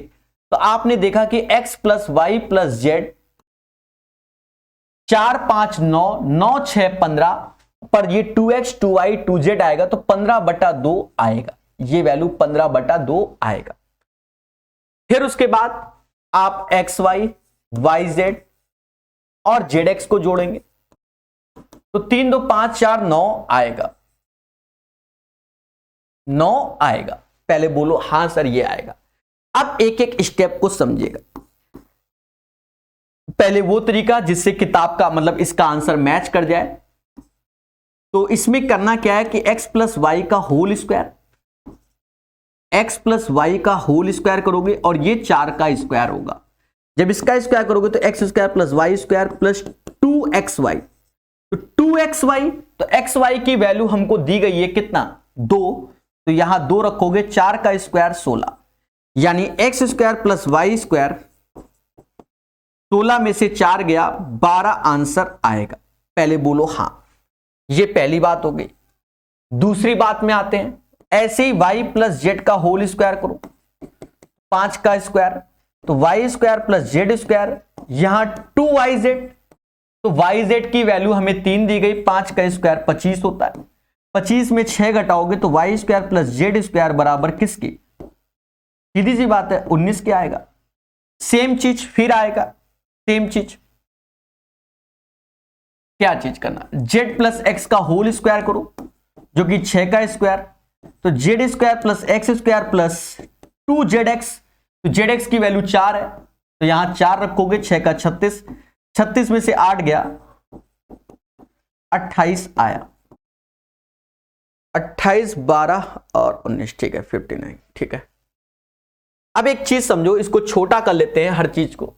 तो आपने देखा कि x plus Y plus Z 4 5 9 9 6 15 पर ये 2x 2y 2z आएगा तो 15/2 आएगा, ये वैल्यू 15/2 आएगा। फिर उसके बाद आप एक्स वाई वाई जेड और जेड एक्स को जोड़ेंगे तो 3 2 5 4 9 आएगा, 9 आएगा। पहले बोलो हां सर ये आएगा। अब एक एक स्टेप को समझिएगा। पहले वो तरीका जिससे किताब का मतलब इसका आंसर मैच कर जाए, तो इसमें करना क्या है कि x प्लस वाई का whole square, x plus Y का होल स्क्वायर करोगे और ये 4 का स्क्वायर होगा। जब इसका स्क्वायर करोगे तो X square plus Y square plus 2xy, तो 2xy, तो xy की वैल्यू हमको दी गई है कितना 2, तो यहां 2 रखोगे, 4 का स्क्वायर 16, यानी X square plus Y square 16 में से 4 गया 12 आंसर आएगा। पहले बोलो हां, ये पहली बात हो गई। दूसरी बात में आते हैं, ऐसे ही y प्लस जेड का होल स्क्वायर करो, 5 का स्क्वायर, तो Y square plus Z square, यहां 2yz, तो yz की वैल्यू हमें 3 दी गई, 5 का स्क्वायर 25 होता है, 25 में 6 घटाओगे तो Y square plus Z square बराबर किसकी, सीधी सी बात है 19 के आएगा। सेम चीज फिर आएगा, सेम चीज, क्या चीज करना, जेड प्लस एक्स का होल स्क्वायर करो जो कि 6 का स्क्वायर, तो Z square plus x square plus 2zx, तो जेड की वैल्यू 4 है तो यहां 4 रखोगे, 6 का 36, 36 में से 8 गया 28 आया, 28 12 और 19, ठीक है 59, ठीक है। अब एक चीज समझो, इसको छोटा कर लेते हैं हर चीज को।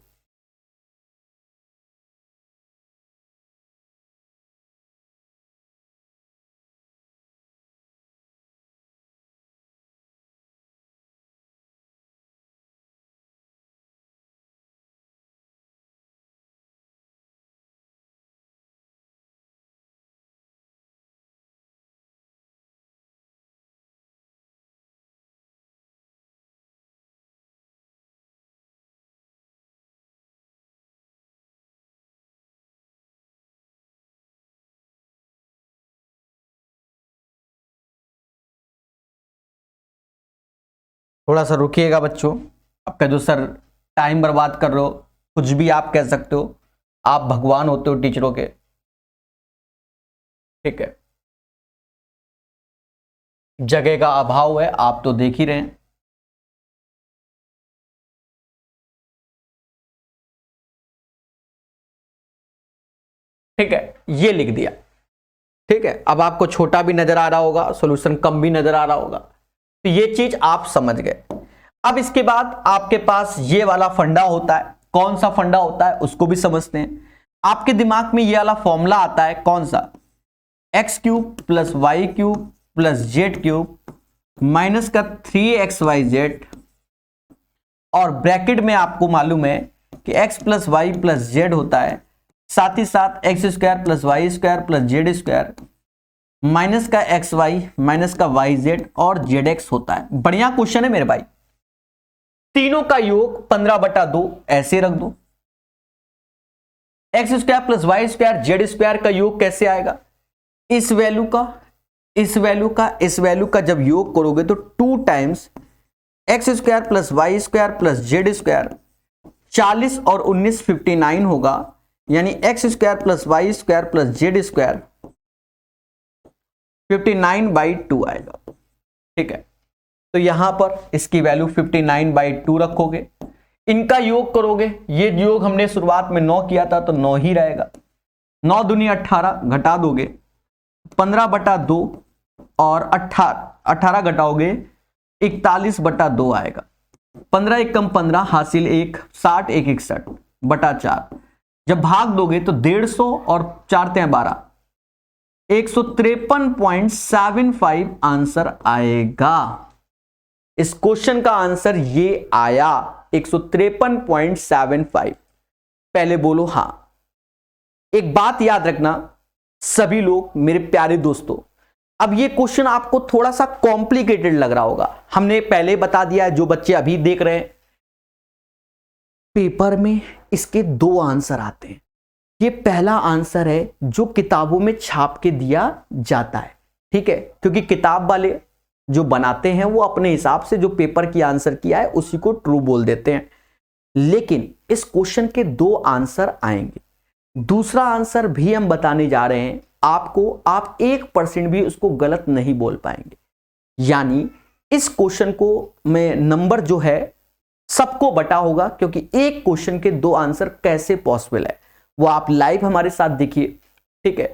थोड़ा सा रुकिएगा बच्चों, आपका जो सर टाइम बर्बाद कर रहे हो, कुछ भी आप कह सकते हो, आप भगवान होते हो टीचरों के, ठीक है। जगह का अभाव है, आप तो देख ही रहे हैं। ठीक है, ये लिख दिया, ठीक है। अब आपको छोटा भी नजर आ रहा होगा, सॉल्यूशन कम भी नजर आ रहा होगा, तो ये चीज आप समझ गए। अब इसके बाद आपके पास ये वाला फंडा होता है, कौन सा फंडा होता है उसको भी समझते हैं। आपके दिमाग में ये वाला फॉर्मूला आता है, कौन सा, X cube plus Y cube plus Z cube minus का 3xyz, और ब्रैकेट में आपको मालूम है कि x plus Y plus Z होता है, साथ ही साथ X square plus Y square plus Z square minus का एक्स वाई माइनस का वाई जेड और जेड एक्स होता है। बढ़िया क्वेश्चन है मेरे भाई। तीनों का योग 15/2 ऐसे रख दो। X square plus Y square Z square का योग कैसे आएगा, इस वैल्यू का इस वैल्यू का इस वैल्यू का जब योग करोगे तो 2 times x square plus Y square plus Z square, 40 और 19 59 होगा, यानी X square plus Y square plus Z square 59/2 आएगा। ठीक है, तो यहां पर इसकी वैल्यू 59/2 रखोगे, इनका योग करोगे, ये योग हमने शुरुआत में 9 किया था तो 9 ही रहेगा, 9 दूनी 18 घटा दोगे 15/2 और 18 घटाओगे 41/2 आएगा। 15 एक कम 15 हासिल 1, 60 1 61/4। जब भाग दोगे तो 150 और 4 3 12, 153.75 आंसर आएगा। इस क्वेश्चन का आंसर ये आया 153.75। पहले बोलो हां। एक बात याद रखना सभी लोग, मेरे प्यारे दोस्तों, अब ये क्वेश्चन आपको थोड़ा सा कॉम्प्लिकेटेड लग रहा होगा। हमने पहले बता दिया, जो बच्चे अभी देख रहे हैं, पेपर में इसके 2 आंसर आते हैं। ये पहला आंसर है जो किताबों में छाप के दिया जाता है, ठीक है, क्योंकि किताब वाले जो बनाते हैं वो अपने हिसाब से जो पेपर की आंसर किया है उसी को ट्रू बोल देते हैं। लेकिन इस क्वेश्चन के 2 आंसर आएंगे। दूसरा आंसर भी हम बताने जा रहे हैं आपको, आप 1% भी उसको गलत नहीं बोल पाएंगे। यानी इस क्वेश्चन को में नंबर जो है सबको बटा होगा, क्योंकि एक क्वेश्चन के 2 आंसर कैसे पॉसिबल है वो आप लाइव हमारे साथ देखिए, ठीक है।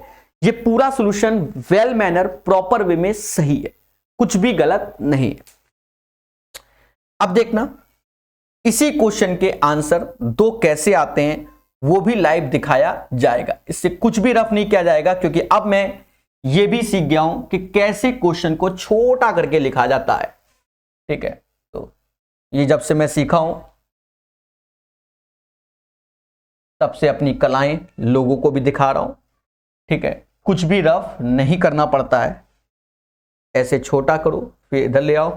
ये पूरा solution well manner proper way में सही है, कुछ भी गलत नहीं है। अब देखना इसी क्वेश्चन के आंसर 2 कैसे आते हैं वो भी लाइव दिखाया जाएगा। इससे कुछ भी रफ नहीं किया जाएगा, क्योंकि अब मैं ये भी सीख गया हूं कि कैसे क्वेश्चन को छोटा करके लिखा जाता है, ठीक है। तो ये जब से मैं सीखा हूं तब से अपनी कलाएं लोगों को भी दिखा रहा हूं, ठीक है। कुछ भी रफ नहीं करना पड़ता है, ऐसे छोटा करो फिर इधर ले आओ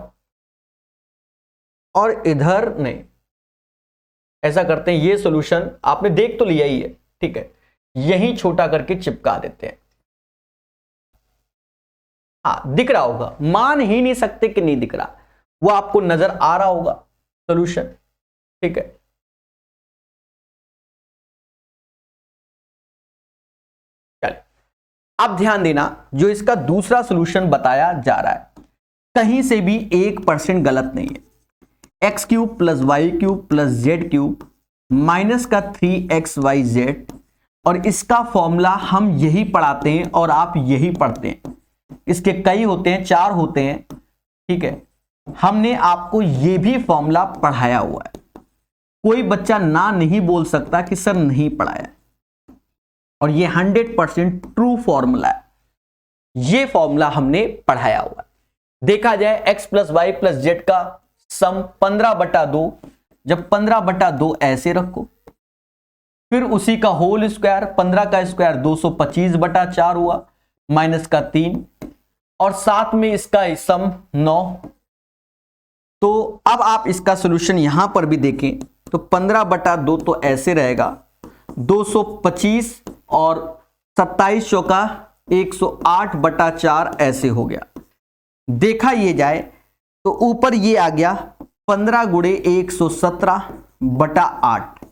और इधर नहीं, ऐसा करते हैं। ये सॉल्यूशन आपने देख तो लिया ही है, ठीक है, यही छोटा करके चिपका देते हैं। हाँ दिख रहा होगा, मान ही नहीं सकते कि नहीं दिख रहा, वो आपको नजर आ रहा होगा सॉल्यूशन, ठीक है। चलिए अब ध्यान देना, जो इसका दूसरा सॉल्यूशन बताया जा रहा है कहीं से भी 1% गलत नहीं है। x³ + y³ + z³ माइनस का 3xyz, और इसका फॉर्मूला हम यही पढ़ाते हैं और आप यही पढ़ते हैं। इसके कई होते हैं, 4 होते हैं, ठीक है। हमने आपको ये भी फॉर्मूला पढ़ाया हुआ है, कोई बच्चा ना नहीं बोल सकता कि सर नहीं पढ़ाया, और ये 100% ट्रू फॉर्मूला है। ये फॉर्मूला हमने पढ़ाया हुआ है। देखा जाए x + y + z का सम 15/2, जब 15/2 ऐसे रखो, फिर उसी का होल स्क्वायर, 15 का स्क्वायर 225/4 हुआ, माइनस का 3, और साथ में इसका सम 9। तो अब आप इसका सॉल्यूशन यहां पर भी देखें तो 15/2 तो ऐसे रहेगा, 225 और 27 चौका 108/4 ऐसे हो गया। देखा ये जाए तो ऊपर ये आ गया 15 × 117/8।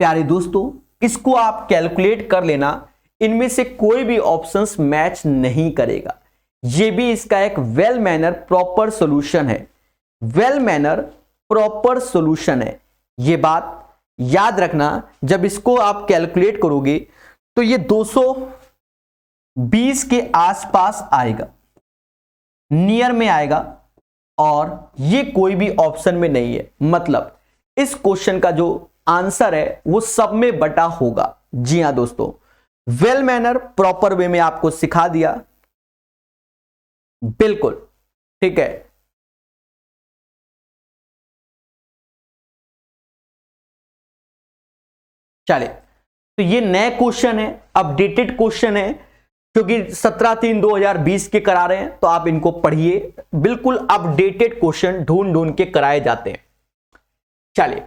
प्यारे दोस्तों, इसको आप कैलकुलेट कर लेना, इनमें से कोई भी ऑप्शंस मैच नहीं करेगा। ये भी इसका एक वेल मैनर प्रॉपर सॉल्यूशन है, वेल मैनर प्रॉपर सॉल्यूशन है। ये बात याद रखना, जब इसको आप कैलकुलेट करोगे तो ये 220 के आसपास आएगा, नियर में आएगा, और ये कोई भी ऑप्शन में नहीं है। मतलब इस क्वेश्चन का जो आंसर है वो सब में बटा होगा। जी हां दोस्तों, वेल मैनर प्रॉपर वे में आपको सिखा दिया, बिल्कुल ठीक है। चलिए, तो ये नए क्वेश्चन है, अपडेटेड क्वेश्चन है, क्योंकि 17/3/2020 के करा रहे हैं, तो आप इनको पढ़िए, बिल्कुल अपडेटेड क्वेश्चन ढूंढ ढूंढ के कराए जाते हैं। चलिए,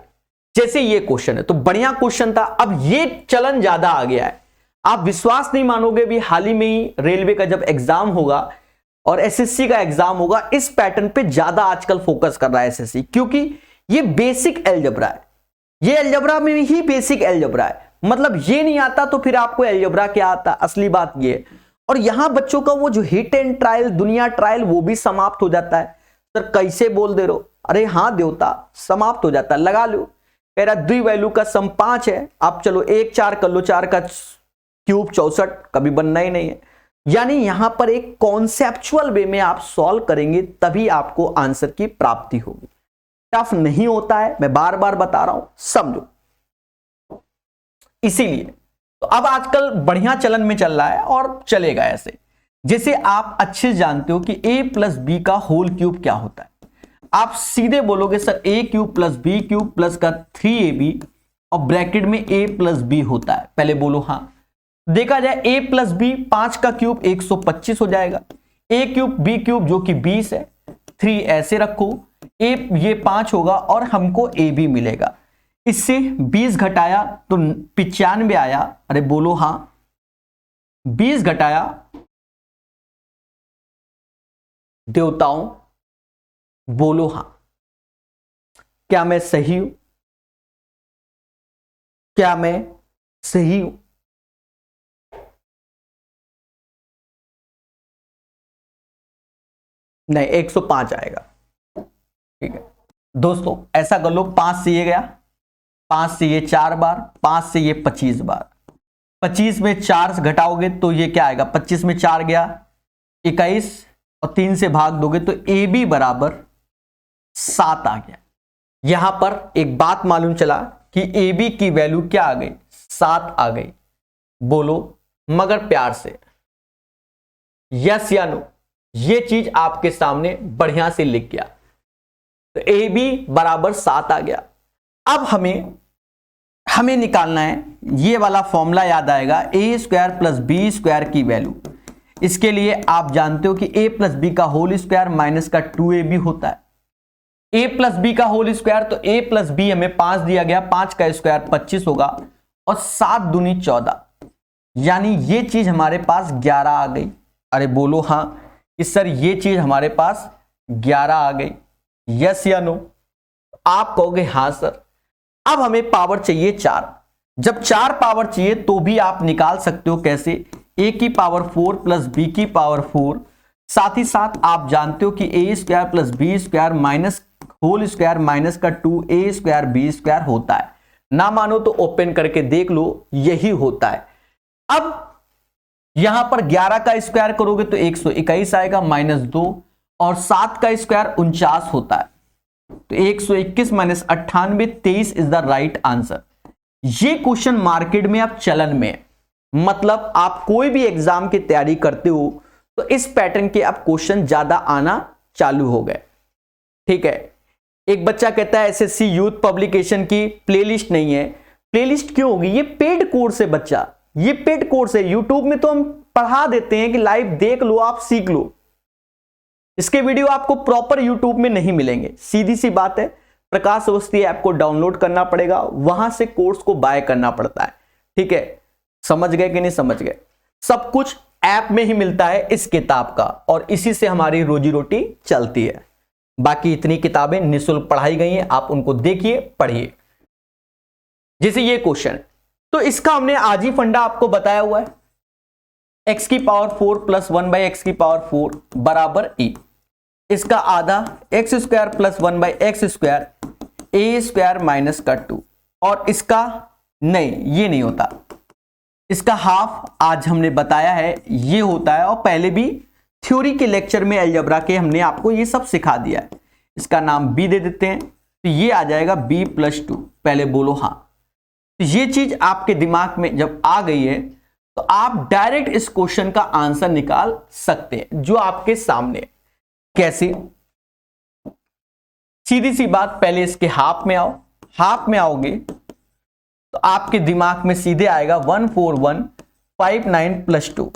जैसे ये क्वेश्चन है तो बढ़िया क्वेश्चन था, अब ये चलन ज्यादा आ गया है। आप विश्वास नहीं मानोगे, भी हाल ही में ही रेलवे का जब एग्जाम होगा और एसएससी का एग्जाम होगा, इस पैटर्न पे ज्यादा आजकल फोकस कर रहा है एसएससी, क्योंकि ये बेसिक अलजेब्रा है। ये अलजेब्रा में ही बेसिक अलजेब्रा है, मतलब ये नहीं आता तो फिर आपको अलजेब्रा क्या आता, असली बात ये है। और यहां बच्चों का वो जो हिट एंड ट्रायल, दुनिया ट्रायल, वो भी समाप्त हो जाता है। सर कैसे बोल दे रहे हो? अरे हाँ देवता, समाप्त हो जाता है, लगा लो। कह रहा द्वि वैल्यू का सम 5 है, आप चलो 1 4 कर लो, 4 का क्यूब 64, कभी बनना ही नहीं है। यानी यहां पर एक कॉन्सेप्चुअल वे में आप सॉल्व करेंगे तभी आपको आंसर की प्राप्ति होगी। टफ नहीं होता है, मैं बार बार बता रहा हूं, समझो। इसीलिए तो अब आजकल बढ़िया चलन में चल रहा है और चलेगा ऐसे। जैसे आप अच्छे जानते हो कि a प्लस बी का होल क्यूब क्या होता है, आप सीधे बोलोगे sir a cube plus B cube plus का 3ab और ब्रैकेट में a प्लस बी होता है। पहले बोलो हाँ। देखा जाए a प्लस बी 5 का क्यूब 125 हो जाएगा, a क्यूब b क्यूब जो कि 20 है, 3 ऐसे रखो, a ये 5 होगा और हमको ab मिलेगा। इससे 20 घटाया तो 95 आया। अरे बोलो हाँ। 20 घटाया देवताओं, बोलो हाँ। क्या मैं सही हूं? क्या मैं सही हूं? नहीं, 105 आएगा। ठीक है दोस्तों, ऐसा कर लो, 5 से ये गया, 5 से ये 4 बार, 5 से ये 25 बार, 25 में 4 घटाओगे तो ये क्या आएगा, 25 में 4 गया 21 और 3 से भाग दोगे तो ए बी बराबर 7 आ गया। यहां पर एक बात मालूम चला कि ए बी की वैल्यू क्या आ गई, 7 आ गई। बोलो मगर प्यार से यस या नो। ये चीज आपके सामने बढ़िया से लिख गया, तो ए बी बराबर 7 आ गया। अब हमें निकालना है, ये वाला फॉर्मूला याद आएगा, ए स्क्वायर प्लस बी स्क्वायर की वैल्यू। इसके लिए आप जानते हो कि a प्लस बी का होल स्क्वायर माइनस का 2ab होता है। a प्लस बी का होल स्क्वायर, तो a प्लस बी हमें 5 दिया गया, 5 का स्क्वायर 25 होगा और 7 दूनी 14, यानी ये चीज हमारे पास 11 आ गई। अरे बोलो हाँ कि सर ये चीज हमारे पास 11 आ गई, यस या नो। आप कहोगे हाँ सर। अब हमें पावर चाहिए 4। जब 4 पावर चाहिए तो भी आप निकाल सकते हो, कैसे, a की पावर 4 प्लस बी की पावर 4, साथ ही साथ आप जानते हो कि a square plus B square minus whole square minus का 2a स्क्वायर बी स्क्वायर होता है। ना मानो तो ओपन करके देख लो, यही होता है। अब यहां पर 11 का स्क्वायर करोगे तो 121 आएगा माइनस 2, और 7 का स्क्वायर 49 होता है, तो 121 minus 98, 23 is the right answer. ये क्वेश्चन मार्केट में अब चलन में है, मतलब आप कोई भी एग्जाम की तैयारी करते हो तो इस पैटर्न के अब क्वेश्चन ज्यादा आना चालू हो गए। ठीक है, एक बच्चा कहता है एसएससी यूथ पब्लिकेशन की प्लेलिस्ट नहीं है। प्लेलिस्ट क्यों होगी? ये पेड कोर्स है बच्चा, ये पेड कोर्स है। यूट्यूब में तो हम पढ़ा देते हैं कि लाइव देख लो, आप सीख लो। इसके वीडियो आपको प्रॉपर यूट्यूब में नहीं मिलेंगे, सीधी सी बात है। प्रकाश अवस्थी ऐप को डाउनलोड करना पड़ेगा, वहां से कोर्स को बाय करना पड़ता है। ठीक है, समझ गए कि नहीं समझ गए? सब कुछ ऐप में ही मिलता है इस किताब का, और इसी से हमारी रोजी रोटी चलती है। बाकी इतनी किताबें निःशुल्क पढ़ाई गई हैं, आप उनको देखिए, पढ़िए। जैसे ये क्वेश्चन, तो इसका हमने आज ही फंडा आपको बताया हुआ है, x की पावर 4 प्लस 1 बाई एक्स की पावर 4 बराबर e। इसका आधा x square plus 1 by X square A square minus का 2, और इसका नहीं, ये नहीं होता, इसका हाफ आज हमने बताया है ये होता है, और पहले भी थ्योरी के लेक्चर में अलजेब्रा के हमने आपको ये सब सिखा दिया है। इसका नाम b दे देते हैं, तो ये आ जाएगा b प्लस 2। पहले बोलो हाँ। तो ये चीज आपके दिमाग में जब आ गई है तो आप डायरेक्ट इस क्वेश्चन का आंसर निकाल सकते हैं जो आपके सामने। कैसे? सीधी सी बात, पहले इसके हाफ में आओ। हाफ में आओगे तो आपके दिमाग में सीधे आएगा 14159 प्लस 2,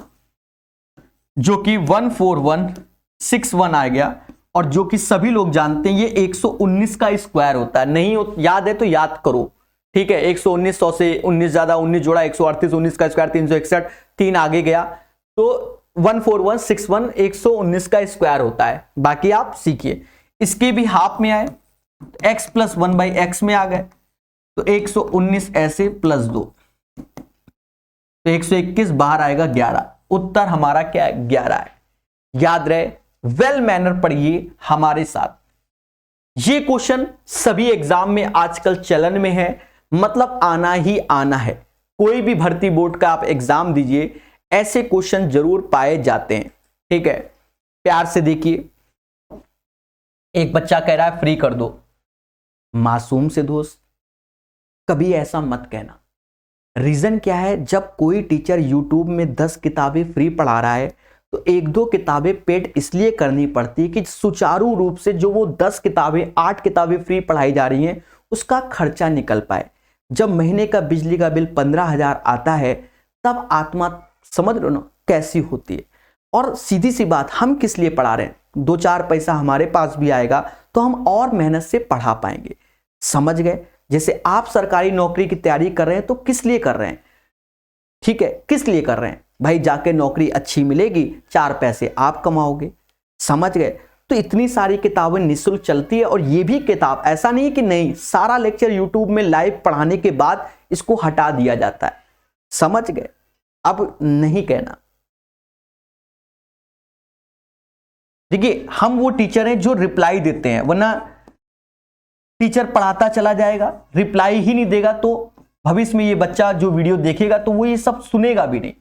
जो कि 14161 आ गया, और जो कि सभी लोग जानते हैं ये 119 का स्क्वायर होता है। नहीं याद है तो याद करो। ठीक है, 119, 100 से 19 ज्यादा 19 जोड़ा 138, 19 का स्क्वायर 361, 3 आगे गया तो 14161 119 का स्क्वायर होता है। बाकी आप सीखिए। इसके भी हाफ में आए, x प्लस 1 बाई एक्स में आ गए तो 119 ऐसे प्लस 2, तो 121 बाहर आएगा 11। उत्तर हमारा क्या है? 11 है। याद रहे, वेल मैनर पढ़िए हमारे साथ। ये क्वेश्चन सभी एग्जाम में आजकल चलन में है, मतलब आना ही आना है। कोई भी भर्ती बोर्ड का आप एग्जाम दीजिए, ऐसे क्वेश्चन जरूर पाए जाते हैं। ठीक है, प्यार से देखिए, एक बच्चा कह रहा है फ्री कर दो। मासूम से दोस्त, कभी ऐसा मत कहना। रीजन क्या है, जब कोई टीचर YouTube में 10 किताबें फ्री पढ़ा रहा है तो 1-2 किताबें पेड इसलिए करनी पड़ती है कि सुचारू रूप से जो वो 10 किताबें 8 किताबें फ्री पढ़ाई जा रही हैं उसका खर्चा निकल पाए। जब महीने का बिजली का बिल 15,000 आता है तब आत्मा समझ लो ना कैसी होती है। और सीधी सी बात, हम किस लिए पढ़ा रहे हैं, 2-4 पैसा हमारे पास भी आएगा तो हम और मेहनत से पढ़ा पाएंगे। समझ गए? जैसे आप सरकारी नौकरी की तैयारी कर रहे हैं तो किस लिए कर रहे हैं? ठीक है, किस लिए कर रहे हैं भाई? जाके नौकरी अच्छी मिलेगी, 4 पैसे आप कमाओगे। समझ गए? तो इतनी सारी किताबें निःशुल्क चलती है। और ये भी किताब ऐसा नहीं कि नहीं, सारा लेक्चर यूट्यूब में लाइव पढ़ाने के बाद इसको हटा दिया जाता है। समझ गए? अब नहीं कहना। देखिए, हम वो टीचर हैं जो रिप्लाई देते हैं, वरना टीचर पढ़ाता चला जाएगा, रिप्लाई ही नहीं देगा तो भविष्य में ये बच्चा जो वीडियो देखेगा तो वो ये सब सुनेगा भी नहीं।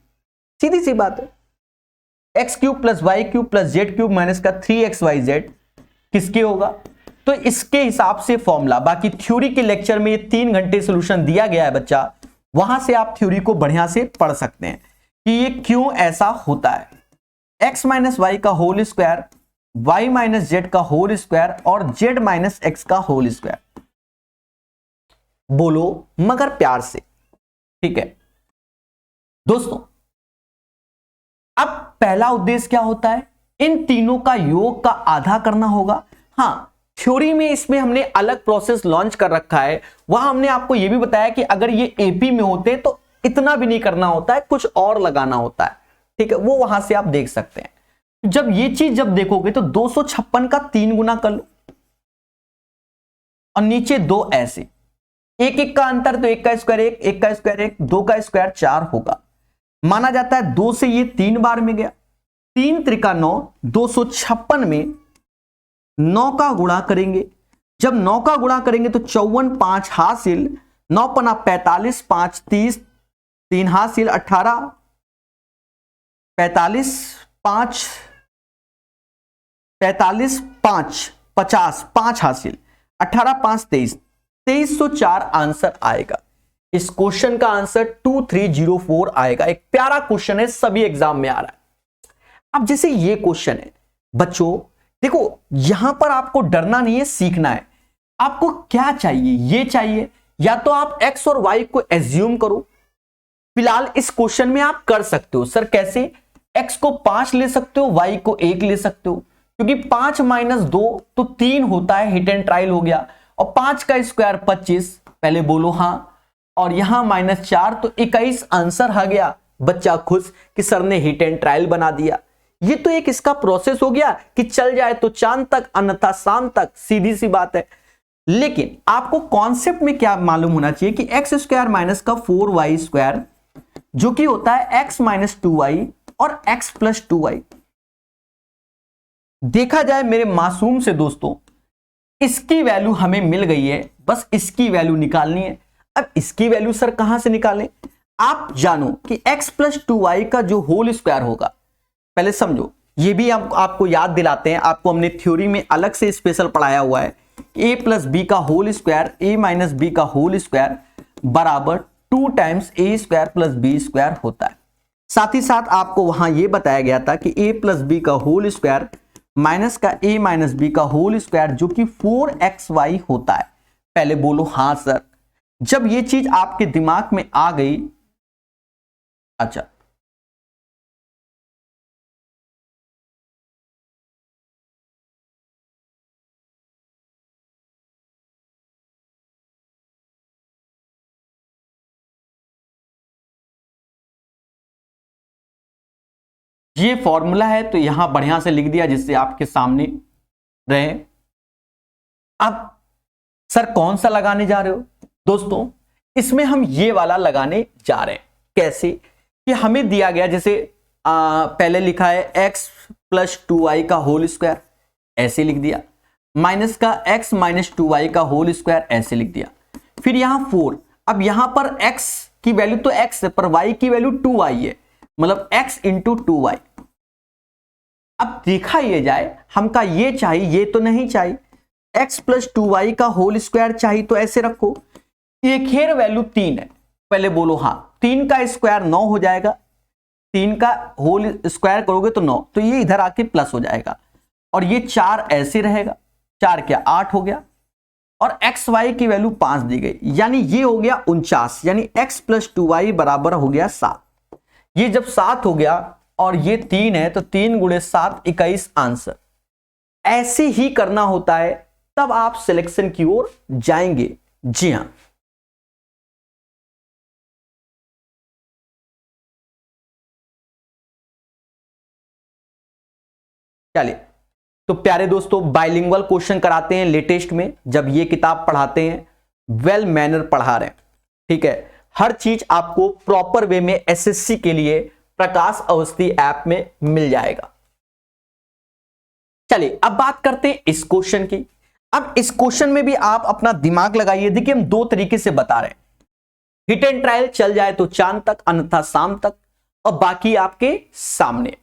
सीधी सी बात है। x³ + y³ + z³ माइनस का 3xyz किसके होगा? तो इसके हिसाब से फॉर्मूला, बाकी थ्योरी के लेक्चर में ये 3 घंटे सोल्यूशन दिया गया है बच्चा, वहां से आप थ्योरी को बढ़िया से पढ़ सकते हैं कि ये क्यों ऐसा होता है। x - y का होल स्क्वायर, y - z का होल स्क्वायर और z - x का होल स्क्वायर। बोलो मगर प्यार से। ठीक है दोस्तों, अब पहला उद्देश्य क्या होता है? इन तीनों का योग का आधा करना होगा। हाँ, थ्योरी में इसमें हमने अलग प्रोसेस लॉन्च कर रखा है। वहां हमने आपको यह भी बताया कि अगर ये एपी में होते तो इतना भी नहीं करना होता है, कुछ और लगाना होता है। ठीक है, वो वहां से आप देख सकते हैं। जब ये चीज जब देखोगे तो 256 का 3 गुना कर लो और नीचे 2 ऐसे, 1-1 का अंतर तो 1 का स्क्वायर 1, 1 का स्क्वायर 1, 2 का स्क्वायर 4 होगा। माना जाता है 2 से ये 3 बार में गया, 3 त्रिका 9, 256 में 9 का गुणा करेंगे। जब 9 का गुणा करेंगे तो 54, 5 हासिल, 9 पना 45, 5 30, 3 हासिल 18, 45 5 45 5 50, 5 हासिल, 18 5 23, 2304 आंसर आएगा। इस क्वेश्चन का आंसर 2304 आएगा। एक प्यारा क्वेश्चन है, सभी एग्जाम में आ रहा है। अब जैसे ये क्वेश्चन है बच्चों, देखो यहां पर आपको डरना नहीं है, सीखना है। आपको क्या चाहिए? ये चाहिए या तो आप x और y को एज्यूम करो। फिलहाल इस क्वेश्चन में आप कर सकते हो। सर कैसे? x को 5 ले सकते हो, y को 1 ले सकते हो, क्योंकि 5 - 2 तो 3 होता है, हिट एंड ट्रायल हो गया। और 5 का स्क्वायर 25, पहले बोलो हाँ, और यहां -4 तो 21 आंसर आ गया। बच्चा खुश कि सर ने हिट एंड ट्रायल बना दिया। ये तो एक इसका प्रोसेस हो गया कि चल जाए तो चांद तक, अन्यथा शाम तक, सीधी सी बात है। लेकिन आपको कॉन्सेप्ट में क्या मालूम होना चाहिए कि x² माइनस का 4y² जो कि होता है x - 2y और x + 2y। देखा जाए मेरे मासूम से दोस्तों, इसकी वैल्यू हमें मिल गई है, बस इसकी वैल्यू निकालनी है। अब इसकी वैल्यू सर कहां से निकालें? आप जानो कि x + 2y का जो होल स्क्वायर होगा, पहले समझो, ये भी आपको याद दिलाते हैं। आपको हमने थ्योरी में अलग से स्पेशल पढ़ाया हुआ है। a + b का होल स्क्वायर, a - b का होल स्क्वायर बराबर 2 टाइम्स a² + b² होता है। साथ ही साथ आपको वहां यह बताया गया था कि a + b का होल स्क्वायर माइनस का a - b का होल स्क्वायर जो कि 4xy होता है। पहले बोलो हाँ सर। जब ये चीज आपके दिमाग में आ गई, अच्छा ये फॉर्मूला है तो यहां बढ़िया से लिख दिया जिससे आपके सामने रहे। अब सर कौन सा लगाने जा रहे हो? दोस्तों इसमें हम ये वाला लगाने जा रहे हैं। कैसे? कि हमें दिया गया, जैसे पहले लिखा है x + 2y का होल स्क्वायर, ऐसे लिख दिया, माइनस का x - 2y का होल स्क्वायर, ऐसे लिख दिया। फिर यहां 4। अब यहां पर x की वैल्यू तो x है पर y की वैल्यू 2y है। मतलब x इंटू 2y। अब देखा ये जाए, हमका ये चाहिए, ये तो नहीं चाहिए, x प्लस 2y का होल स्क्वायर चाहिए, तो ऐसे रखो, ये खेर वैल्यू 3 है, पहले बोलो हाँ, 3 का स्क्वायर 9 हो जाएगा, 3 का होल स्क्वायर करोगे तो 9, तो ये इधर आके प्लस हो जाएगा, और ये 4 ऐसे रहेगा, 4 क्या 8 हो गया, और एक्स वाई की वैल्यू 5 दी गई, यानी ये हो गया 49, यानी x प्लस 2y बराबर हो गया 7। ये जब 7 हो गया और ये 3 है, तो 3 गुणे 7 21 आंसर। ऐसे ही करना होता है, तब आप सिलेक्शन की ओर जाएंगे। जी हां, चलिए तो प्यारे दोस्तों, बाइलिंगुअल क्वेश्चन कराते हैं लेटेस्ट में, जब ये किताब पढ़ाते हैं, वेल मैनर पढ़ा रहे हैं, ठीक है, हर चीज आपको प्रॉपर वे में एसएससी के लिए प्रकाश अवस्थी ऐप में मिल जाएगा। चलिए अब बात करते हैं इस क्वेश्चन की। अब इस क्वेश्चन में भी आप अपना दिमाग लगाइए। देखिए हम दो तरीके से बता रहे हैं, हिट एंड ट्रायल चल जाए तो चांद तक, अन्यथा शाम तक, और बाकी आपके सामने।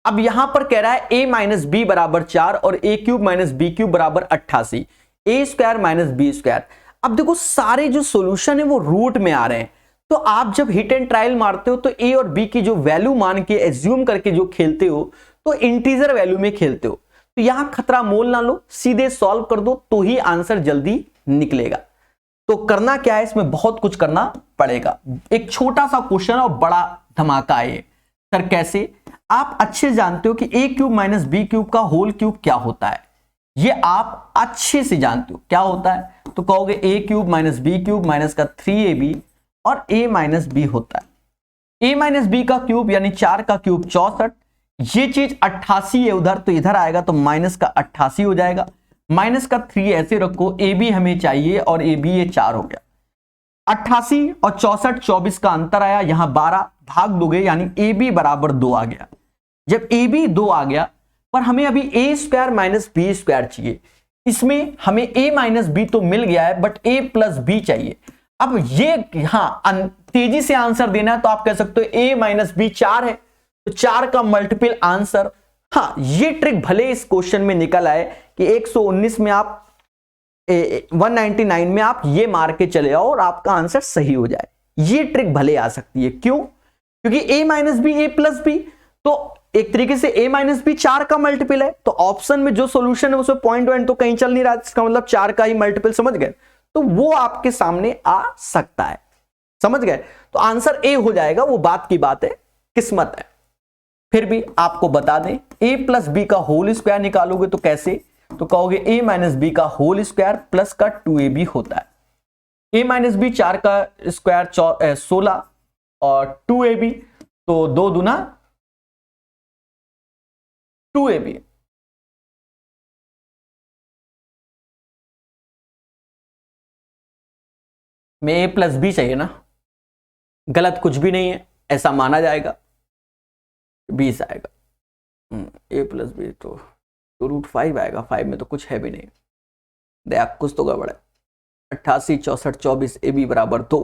अब यहां पर कह रहा है a माइनस बी बराबर 4 और a cube minus B cube बराबर 88, a square minus B square. अब देखो सारे जो सॉल्यूशन है वो रूट में आ रहे हैं, तो आप जब हिट एंड ट्रायल मारते हो तो a और b की जो वैल्यू मान के एज्यूम करके जो खेलते हो, तो इंटीजर वैल्यू में खेलते हो, तो यहां खतरा मोल ना लो, सीधे सॉल्व कर दो तो ही आंसर जल्दी निकलेगा। तो करना क्या है, इसमें बहुत कुछ करना पड़ेगा। एक छोटा सा क्वेश्चन और बड़ा धमाका है। सर कैसे? आप अच्छे जानते हो कि a cube minus B cube का होल क्यूब क्या होता है, ये आप अच्छे से जानते हो क्या होता है। तो कहोगे a cube minus B cube minus का 3ab और a माइनस बी होता है। a माइनस बी का क्यूब यानी 4 का क्यूब 64, ये चीज 88 है उधर, तो इधर आएगा तो माइनस का 88 हो जाएगा, माइनस का 3 ऐसे रखो, ए बी हमें चाहिए और ए बी ये 4 हो गया। 88 और 64 24 का अंतर आया, यहां 12 भाग दोगे यानी ए बी बराबर 2 आ गया। जब ए बी 2 आ गया, पर हमें अभी ए स्क्वायर माइनस बी स्क्वायर चाहिए, इसमें हमें ए माइनस बी तो मिल गया है, बट ए प्लस बी चाहिए। अब ये हाँ तेजी से आंसर देना है तो आप कह सकते हो ए माइनस बी 4 है, तो 4 का मल्टीपल आंसर। हाँ ये ट्रिक भले इस क्वेश्चन में निकल आए कि 119 में आप 199 में आप ये मार के चले आओ और आपका आंसर सही हो जाए, ये ट्रिक भले आ सकती है। क्यों? क्योंकि a minus B A plus B, तो एक तरीके से a माइनस बी 4 का मल्टीपल है, तो ऑप्शन में जो सॉल्यूशन है उसमें पॉइंट वन तो कहीं चल नहीं रहा, इसका मतलब 4 का ही मल्टीपल, समझ गए? तो वो आपके सामने आ सकता है, समझ गए? तो आंसर a हो जाएगा, वो बात की बात है, किस्मत है। फिर भी आपको बता दें, a प्लस बी का होल स्क्वायर निकालोगे तो कैसे? तो कहोगे a माइनस बी का होल स्क्वायर प्लस का 2ab होता है। a माइनस बी 4 का स्क्वायर 16 और 2ab, तो 2 दूना 2ab। में a प्लस बी चाहिए ना, गलत कुछ भी नहीं है, ऐसा माना जाएगा, 20 आएगा। a प्लस बी तो √5 आएगा, 5 में तो कुछ है भी नहीं, दया कुछ तो गड़बड़ है। 88 64 24 ए बी बराबर 2,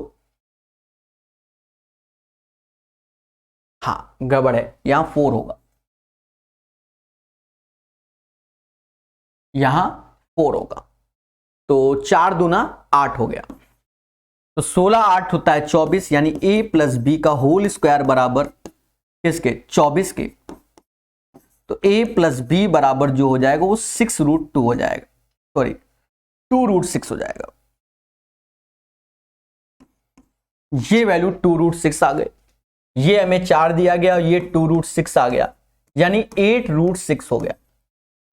हाँ गड़बड़ है, यहां 4 होगा, यहां 4 होगा, तो 4 दूना 8 हो गया, तो 16 8 होता है 24, यानी a प्लस बी का होल स्क्वायर बराबर किसके? 24 के। तो a प्लस बी बराबर जो हो जाएगा वो 6√2 हो जाएगा, सॉरी 2√6 हो जाएगा। ये वैल्यू 2√6 आ गए, ये हमें 4 दिया गया, ये 2√6 आ गया, यानी 8√6 हो गया।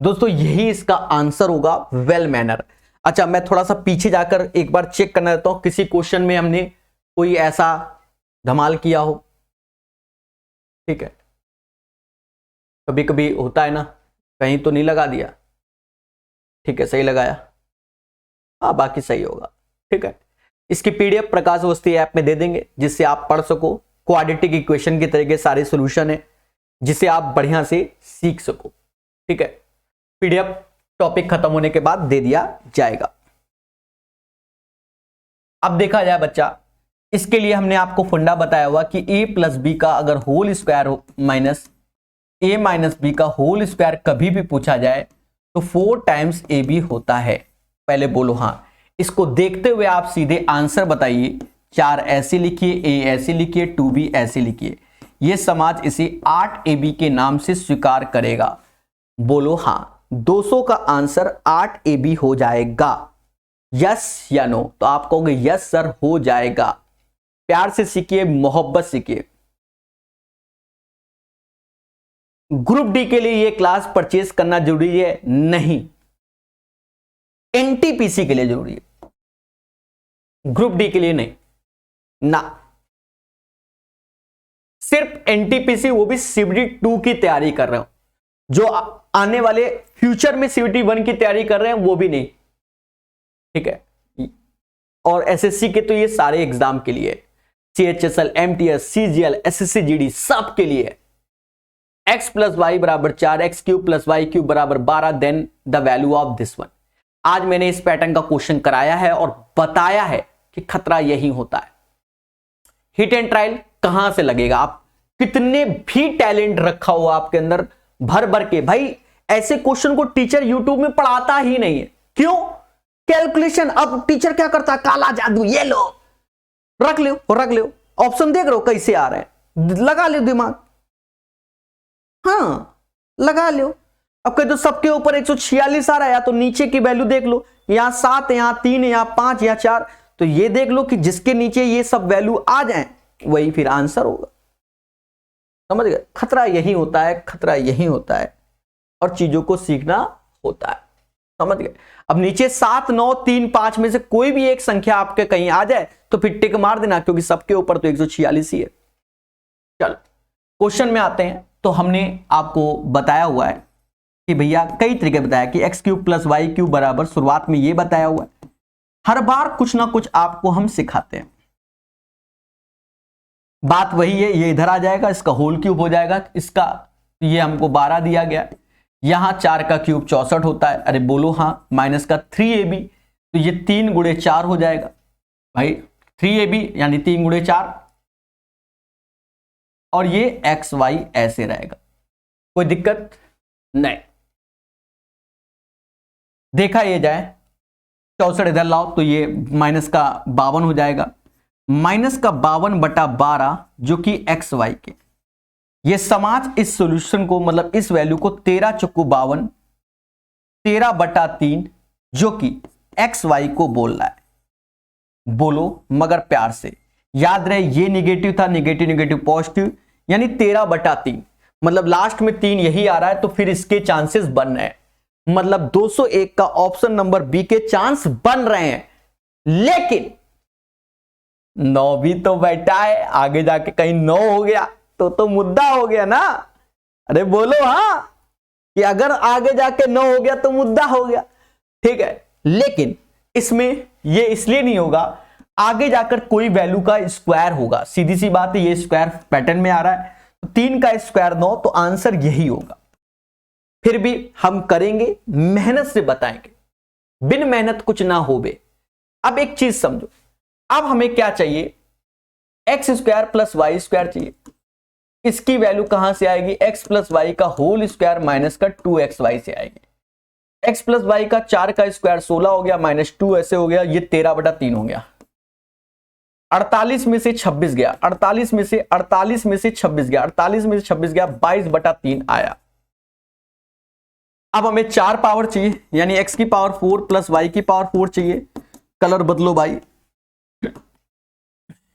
दोस्तों यही इसका आंसर होगा, वेल मैनर। अच्छा मैं थोड़ा सा पीछे जाकर एक बार चेक करना चाहता हूं, किसी क्वेश्चन में हमने कोई ऐसा धमाल किया हो, ठीक है, कभी कभी होता है ना, कहीं तो नहीं लगा दिया, ठीक है सही लगाया, हाँ बाकी सही होगा, ठीक है। इसकी पीडीएफ प्रकाश अवस्थी ऐप में दे देंगे, जिससे आप पढ़ सको, क्वाड्रेटिक इक्वेशन के तरह के सारे सॉल्यूशन है, जिसे आप बढ़िया से सीख सको, ठीक है। पीडीएफ टॉपिक खत्म होने के बाद दे दिया जाएगा। अब देखा जाए बच्चा, इसके लिए हमने आपको फंडा बताया हुआ कि a प्लस बी का अगर whole square minus a minus B का होल स्क्वायर कभी भी पूछा जाए तो 4 टाइम्स ए बी होता है। पहले बोलो हाँ। इसको देखते हुए आप सीधे आंसर बताइए। 4 ऐसे लिखिए, a ऐसे लिखिए, 2b ऐसे लिखिए। यह समाज इसे 8 ab के नाम से स्वीकार करेगा। बोलो हाँ। 200 का आंसर 8 ab हो जाएगा। यस या नो? तो आप कहोगे यस सर हो जाएगा। प्यार से सीखिए, मोहब्बत सीखिए। ग्रुप डी के लिए यह क्लास परचेज करना जरूरी है? नहीं। एनटीपीसी के लिए जरूरी है, ग्रुप डी के लिए नहीं ना। सिर्फ एनटीपीसी, वो भी सीबीटी 2 की तैयारी कर रहे हो। जो आने वाले फ्यूचर में सीबीटी 1 की तैयारी कर रहे हैं वो भी नहीं, ठीक है। और एसएससी के तो ये सारे एग्जाम के लिए, CHSL, MTS, CGL, SSC GD सब के लिए। x प्लस वाई बराबर 4, X cube plus Y cube बराबर 12, then the value of this one. आज मैंने इस पैटर्न का क्वेश्चन कराया है और बताया है कि खतरा यही होता है। हिट एंड ट्रायल कहां से लगेगा? आप कितने भी टैलेंट रखा हो आपके अंदर भर भर के, भाई ऐसे क्वेश्चन को टीचर यूट्यूब में पढ़ाता ही नहीं है। क्यों? कैलकुलेशन। अब टीचर क्या करता है? काला जादू, ये लो रख लो, ऑप्शन देख रहे हो कैसे आ रहे हैं, लगा लो दिमाग, हाँ लगा लो। अब कह दो सबके ऊपर 146 आ रहा है, या तो नीचे की वैल्यू देख लो, यहां 7 है, यहां 3 है, यहां 5 या 4, तो ये देख लो कि जिसके नीचे ये सब वैल्यू आ जाए वही फिर आंसर होगा। समझ गए? खतरा यही होता है, खतरा यही होता है, और चीजों को सीखना होता है। समझ गए? अब नीचे 7, 9, 3, 5 में से कोई भी एक संख्या आपके कहीं आ जाए तो फिर टिक मार देना, क्योंकि सबके ऊपर तो 146 ही है। चलो क्वेश्चन में आते हैं। तो हमने आपको बताया हुआ है कि भैया कई तरीके बताया कि X cube plus Y cube बराबर, शुरुआत में ये बताया हुआ है। हर बार कुछ ना कुछ आपको हम सिखाते हैं। बात वही है, ये इधर आ जाएगा, इसका होल क्यूब हो जाएगा, इसका ये हमको 12 दिया गया, यहां 4 का क्यूब 64 होता है। अरे बोलो हाँ। माइनस का 3ab, तो ये 3 गुणे 4 हो जाएगा भाई, 3ab यानी 3 गुणे 4, और ये एक्स वाई ऐसे रहेगा। कोई दिक्कत नहीं। देखा ये जाए, 64 इधर लाओ तो ये माइनस का 52 हो जाएगा। माइनस का 52/12 जो कि एक्स वाई के, ये समाज इस सॉल्यूशन को, मतलब इस वैल्यू को 13 चौको 52, 13/3 जो कि एक्स वाई को बोल रहा है। बोलो मगर प्यार से, याद रहे ये निगेटिव था, निगेटिव निगेटिव पॉजिटिव, यानी 13/3, मतलब लास्ट में 3 यही आ रहा है, तो फिर इसके चांसेस बन रहे हैं, मतलब 201 का ऑप्शन नंबर बी के चांस बन रहे हैं। लेकिन 9 भी तो बैठा है, आगे जाके कहीं 9 हो गया तो मुद्दा हो गया ना। अरे बोलो हाँ, कि अगर आगे जाके 9 हो गया तो मुद्दा हो गया, ठीक है। लेकिन इसमें ये इसलिए नहीं होगा, आगे जाकर कोई वैल्यू का स्क्वायर होगा, सीधी सी बात है, ये स्क्वायर पैटर्न में आ रहा है, तो 3 का स्क्वायर 9, तो आंसर यही होगा। फिर भी हम करेंगे, मेहनत से बताएंगे, बिन मेहनत कुछ ना हो बे। अब एक चीज समझो, अब हमें क्या चाहिए? X square plus Y square चाहिए। इसकी वैल्यू कहां से आएगी? एक्स प्लस वाई का होल स्क्वायर माइनस का 2xy से आएगी। एक्स प्लस वाई का 4 का स्क्वायर 16 हो गया, माइनस 2 ऐसे हो गया, ये 13/3 हो गया। 48 में से 26 गया, 48 में से 26 गया, 48 में से 26 गया, 22/3 आया। अब हमें 4 पावर चाहिए, यानी x की पावर 4 प्लस वाई की पावर 4 चाहिए। कलर बदलो भाई।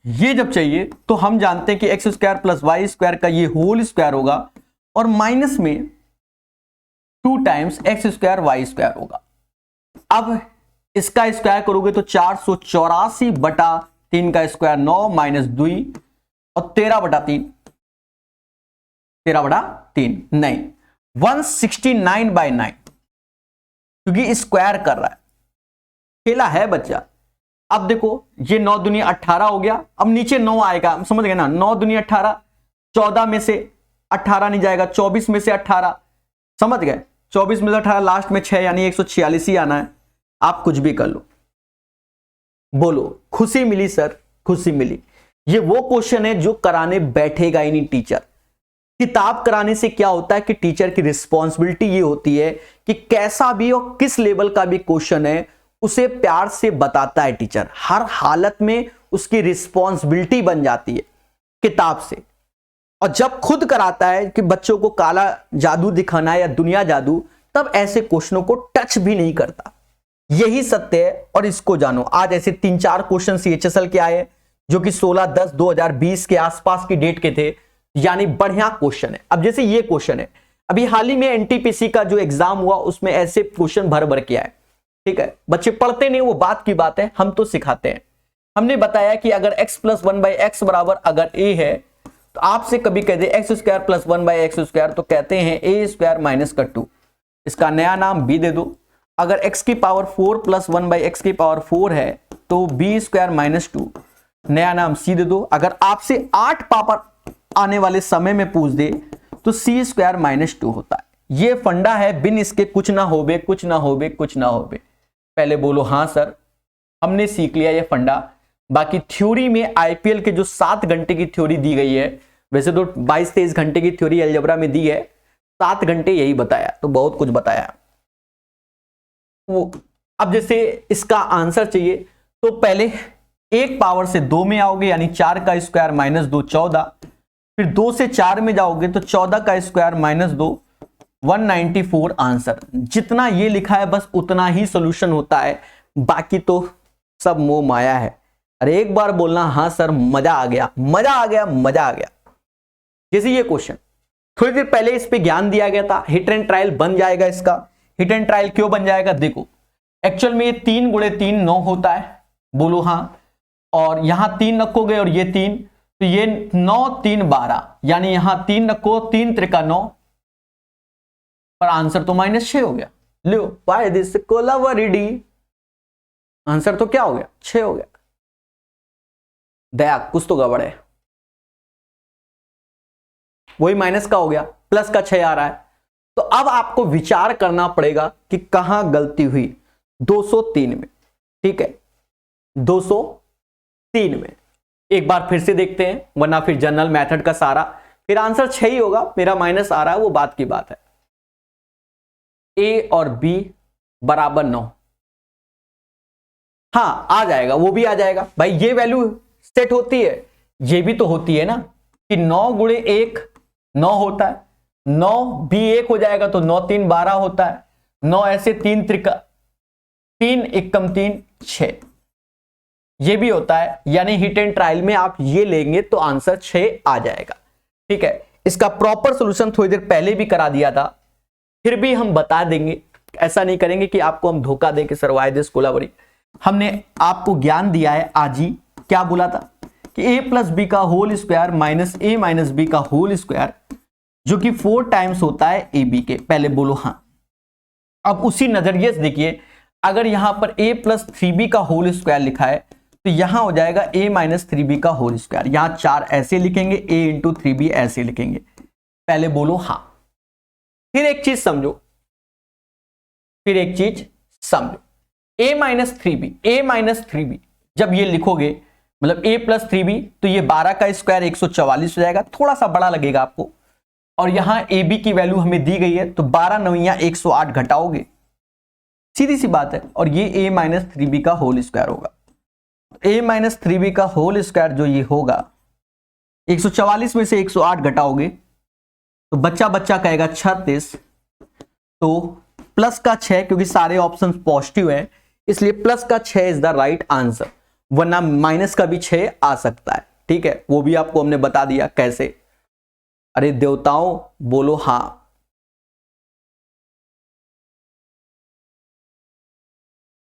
ये जब चाहिए तो हम जानते हैं कि x square plus Y square का ये होल स्क्वायर होगा, और माइनस में 2 times x square y square होगा। अब इसका स्क्वायर करोगे तो 484/3 का स्क्वायर 9 माइनस 2 और 13/3 नहीं 169/9, क्योंकि स्क्वायर कर रहा है, खेला है बच्चा। अब देखो ये 9 दूनी 18 हो गया, अब नीचे 9 आएगा, समझ गए ना। 9 दूनी 18, 14 में से 18 नहीं जाएगा, 24 में से 18, समझ गए। 24 में से 18, लास्ट में 6 यानी 146 ही आना है। आप कुछ भी कर लो। बोलो खुशी मिली सर, खुशी मिली। ये वो क्वेश्चन है जो कराने बैठेगा ही नहीं टीचर। किताब कराने से क्या होता है कि टीचर की रिस्पॉन्सिबिलिटी ये होती है कि कैसा भी और किस लेवल का भी क्वेश्चन है उसे प्यार से बताता है टीचर, हर हालत में उसकी रिस्पॉन्सिबिलिटी बन जाती है किताब से। और जब खुद कराता है कि बच्चों को काला जादू दिखाना है या दुनिया जादू, तब ऐसे क्वेश्चनों को टच भी नहीं करता। यही सत्य है और इसको जानो। आज ऐसे 3-4 क्वेश्चन CHSL के आए जो कि 16/10/2020 के आसपास की डेट के थे, यानी बढ़िया क्वेश्चन है। अब जैसे ये क्वेश्चन है, अभी हाल ही में NTPC का जो एग्जाम हुआ उसमें ऐसे क्वेश्चन भर भर के आए, ठीक है। बच्चे पढ़ते नहीं, वो बात की बात है, हम तो सिखाते हैं। हमने बताया कि अगर x + 1/x बराबर अगर a है तो आपसे कभी कहते x² + 1/x², तो कहते हैं a² - 2। इसका नया नाम b दे दो। अगर x की पावर 4 + 1/x की पावर 4 है तो b² - 2, नया नाम c दे दो। अगर आपसे 8 पावर आने वाले समय में पूछ दे तो c² - 2 होता है। ये फंडा है, बिन इसके कुछ ना होबे, कुछ ना होबे, कुछ ना होबे। पहले बोलो हाँ सर, हमने सीख लिया ये फंडा। बाकी थ्योरी में IPL के जो 7 घंटे की थ्योरी दी गई है, वैसे तो 22-23 घंटे की थ्योरी अलजेब्रा में दी है, 7 घंटे यही बताया, तो बहुत कुछ बताया वो। अब जैसे इसका आंसर चाहिए तो पहले 1 पावर से 2 में आओगे, यानी 4 का स्क्वायर - 2 14, फिर 2 से 4 में जाओगे तो 14 का स्क्वायर - 2 194 आंसर। जितना ये लिखा है बस उतना ही सोल्यूशन होता है, बाकी तो सब मोह माया है। अरे एक बार बोलना हाँ सर, मजा आ गया, मजा आ गया, मजा आ गया। जैसे ये क्वेश्चन थोड़ी देर पहले इस पे ज्ञान दिया गया था, हिट एंड ट्रायल बन जाएगा इसका। हिट एंड ट्रायल क्यों बन जाएगा, देखो एक्चुअल में ये 3 × 3 9 होता है, बोलो हाँ। और यहां 3 रखोगे और ये 3, तो ये 9 3 12, यानी यहां 3 रखो, 3 त्रिका 9, पर आंसर तो -6 हो गया। लो बाय दिस कोलावरिडी, आंसर तो क्या हो गया, 6 हो गया। दया कुछ तो गड़बड़ है, वही माइनस का हो गया, प्लस का 6 आ रहा है। तो अब आपको विचार करना पड़ेगा कि कहां गलती हुई। 203 में, ठीक है, 203 में एक बार फिर से देखते हैं, वरना फिर जनरल मेथड का सारा, फिर आंसर 6 ही होगा। मेरा माइनस आ रहा है, वो बात की बात है। A और B बराबर 9, हाँ आ जाएगा, वो भी आ जाएगा भाई। ये वैल्यू सेट होती है, ये भी तो होती है ना कि 9 × 1 9 होता है, 9 भी 1 हो जाएगा तो 9 3 12 होता है, 9 ऐसे 3 त्रिका 3 एकम 3 6, ये भी होता है। यानी हिट एंड ट्रायल में आप ये लेंगे तो आंसर 6 आ जाएगा, ठीक है। इसका प्रॉपर सॉल्यूशन थोड़ी देर पहले भी करा दिया था, फिर भी हम बता देंगे। ऐसा नहीं करेंगे कि आपको हम धोखा दे के सर वाई दिस कोलावरी। हमने आपको ज्ञान दिया है आज ही, क्या बोला था कि a + b का होल स्क्वायर - a - b का होल स्क्वायर, जो कि 4 टाइम्स होता है ab के। पहले बोलो हाँ। अब उसी नजरिए से देखिए, अगर यहां पर a + 3b का होल स्क्वायर लिखा है तो यहां हो जाएगा a - 3b का होल स्क्वायर। यहां 4 ऐसे लिखेंगे, a × 3b ऐसे लिखेंगे। पहले बोलो हाँ। फिर एक चीज समझो, फिर एक चीज समझो, a - 3b जब ये लिखोगे, मतलब a + 3b, तो ये 12 का स्क्वायर 144 हो जाएगा, थोड़ा सा बड़ा लगेगा आपको। और यहां ab की वैल्यू हमें दी गई है तो 12 9 108 घटाओगे, सीधी सी बात है। और ये a - 3b का होल स्क्वायर होगा। a - 3b का होल स्क्वायर जो ये होगा, 144 में से 108 घटाओगे तो बच्चा बच्चा कहेगा 36, तो प्लस का 6, क्योंकि सारे ऑप्शन पॉजिटिव हैं इसलिए प्लस का 6 इज द राइट आंसर, वरना माइनस का भी 6 आ सकता है, ठीक है। वो भी आपको हमने बता दिया कैसे। अरे देवताओं बोलो हाँ।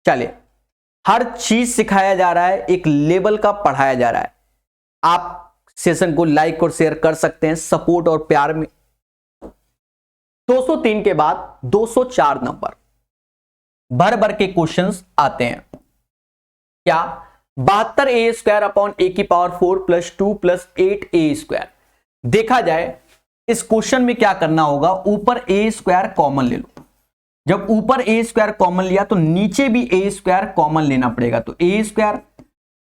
चलिए, हर चीज सिखाया जा रहा है, एक लेवल का पढ़ाया जा रहा है। आप सेशन को लाइक और शेयर कर सकते हैं सपोर्ट और प्यार में। 203 के बाद 204 नंबर भर भर के क्वेश्चंस आते हैं। क्या 72a² / a की पावर 4 + 2 + 8a²। देखा जाए इस क्वेश्चन में क्या करना होगा, ऊपर a² कॉमन ले लो। जब ऊपर a² कॉमन लिया तो नीचे भी a² कॉमन लेना पड़ेगा, तो a²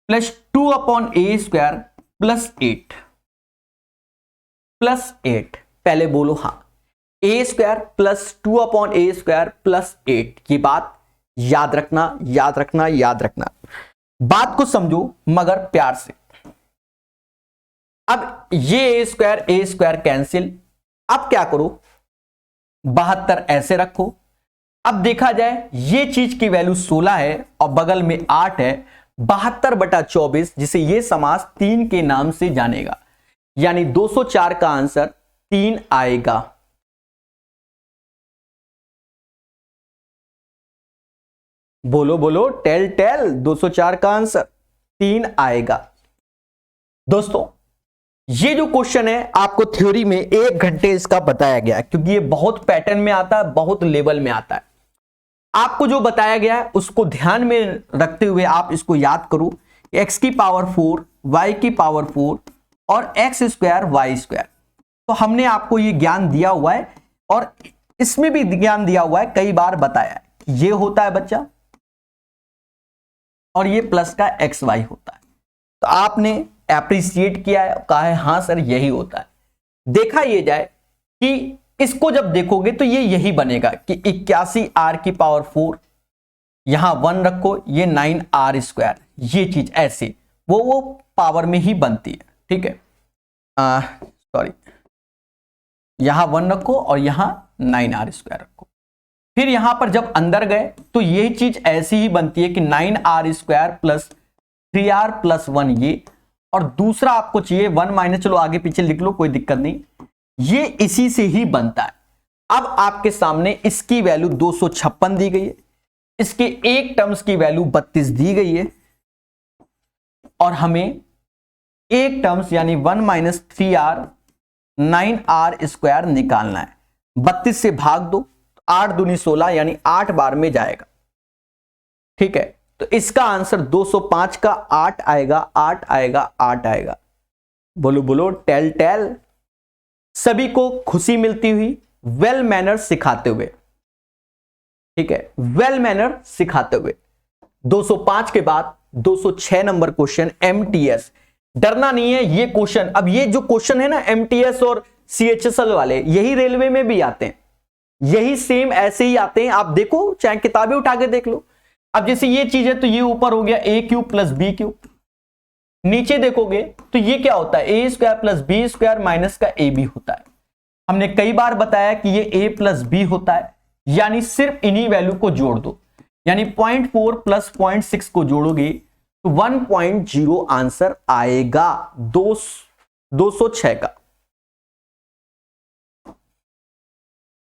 + 2/a² +8 +8 पहले बोलो हाँ, a² + 2/a² +8। ये बात याद रखना, याद रखना, याद रखना। बात को समझो मगर प्यार से। अब ये a² कैंसिल। अब क्या करो, 72 ऐसे रखो। अब देखा जाए ये चीज की वैल्यू 16 है और बगल में 8 है। 72/24 जिसे ये समास 3 के नाम से जानेगा, यानी 204 का आंसर 3 आएगा। बोलो बोलो, टेल टेल, 204 का आंसर 3 आएगा। दोस्तों ये जो क्वेश्चन है आपको थ्योरी में 1 घंटे इसका बताया गया, क्योंकि ये बहुत पैटर्न में आता है, बहुत लेवल में आता है। आपको जो बताया गया है उसको ध्यान में रखते हुए आप इसको याद करो। x⁴ y⁴ और x² y²। तो हमने आपको ये ज्ञान दिया हुआ है और इसमें भी ज्ञान दिया हुआ है, कई बार बताया है। ये होता है बच्चा और ये प्लस का xy होता है। तो आपने एप्रिशिएट किया है, कहा है हाँ सर यही होता है। देखा ये जाए कि इसको जब देखोगे तो ये यही बनेगा कि 81r⁴, यहां 1 रखो, ये 9r², ये चीज ऐसे वो पावर में ही बनती है। ठीक है, सॉरी, यहां 1 रखो और यहां 9r² रखो। फिर यहां पर जब अंदर गए तो यही चीज ऐसी ही बनती है कि 9r² + 3r + 1 ये, और दूसरा आपको चाहिए 1 - चलो आगे पीछे लिख लो, कोई दिक्कत नहीं, ये इसी से ही बनता है। अब आपके सामने इसकी वैल्यू 256 दी गई है, इसके एक टर्म्स की वैल्यू 32 दी गई है, और हमें एक टर्म्स यानी 1 - 3r 9r² निकालना है। 32 से भाग दो, 8 दूनी 16 यानी 8 बार में जाएगा। ठीक है, तो इसका आंसर 205 का 8 आएगा, 8 आएगा, 8 आएगा। बोलो बोलो, टेल टेल। सभी को खुशी मिलती हुई, वेल मैनर सिखाते हुए। ठीक है, वेल मैनर सिखाते हुए 205 के बाद 206 नंबर क्वेश्चन MTS। डरना नहीं है ये क्वेश्चन। अब ये जो क्वेश्चन है ना MTS और CHSL वाले, यही रेलवे में भी आते हैं, यही सेम ऐसे ही आते हैं। आप देखो, चाहे किताबें उठा के देख लो। अब जैसे ये चीज है तो ये ऊपर हो गया a³ + b³, नीचे देखोगे तो ये क्या होता है, a² + b² माइनस का ab होता है। हमने कई बार बताया कि ये a + b होता है, यानी सिर्फ इन्हीं वैल्यू को जोड़ दो, यानी 0.4 + 0.6 को जोड़ोगे तो 1.0 आंसर आएगा 206 का।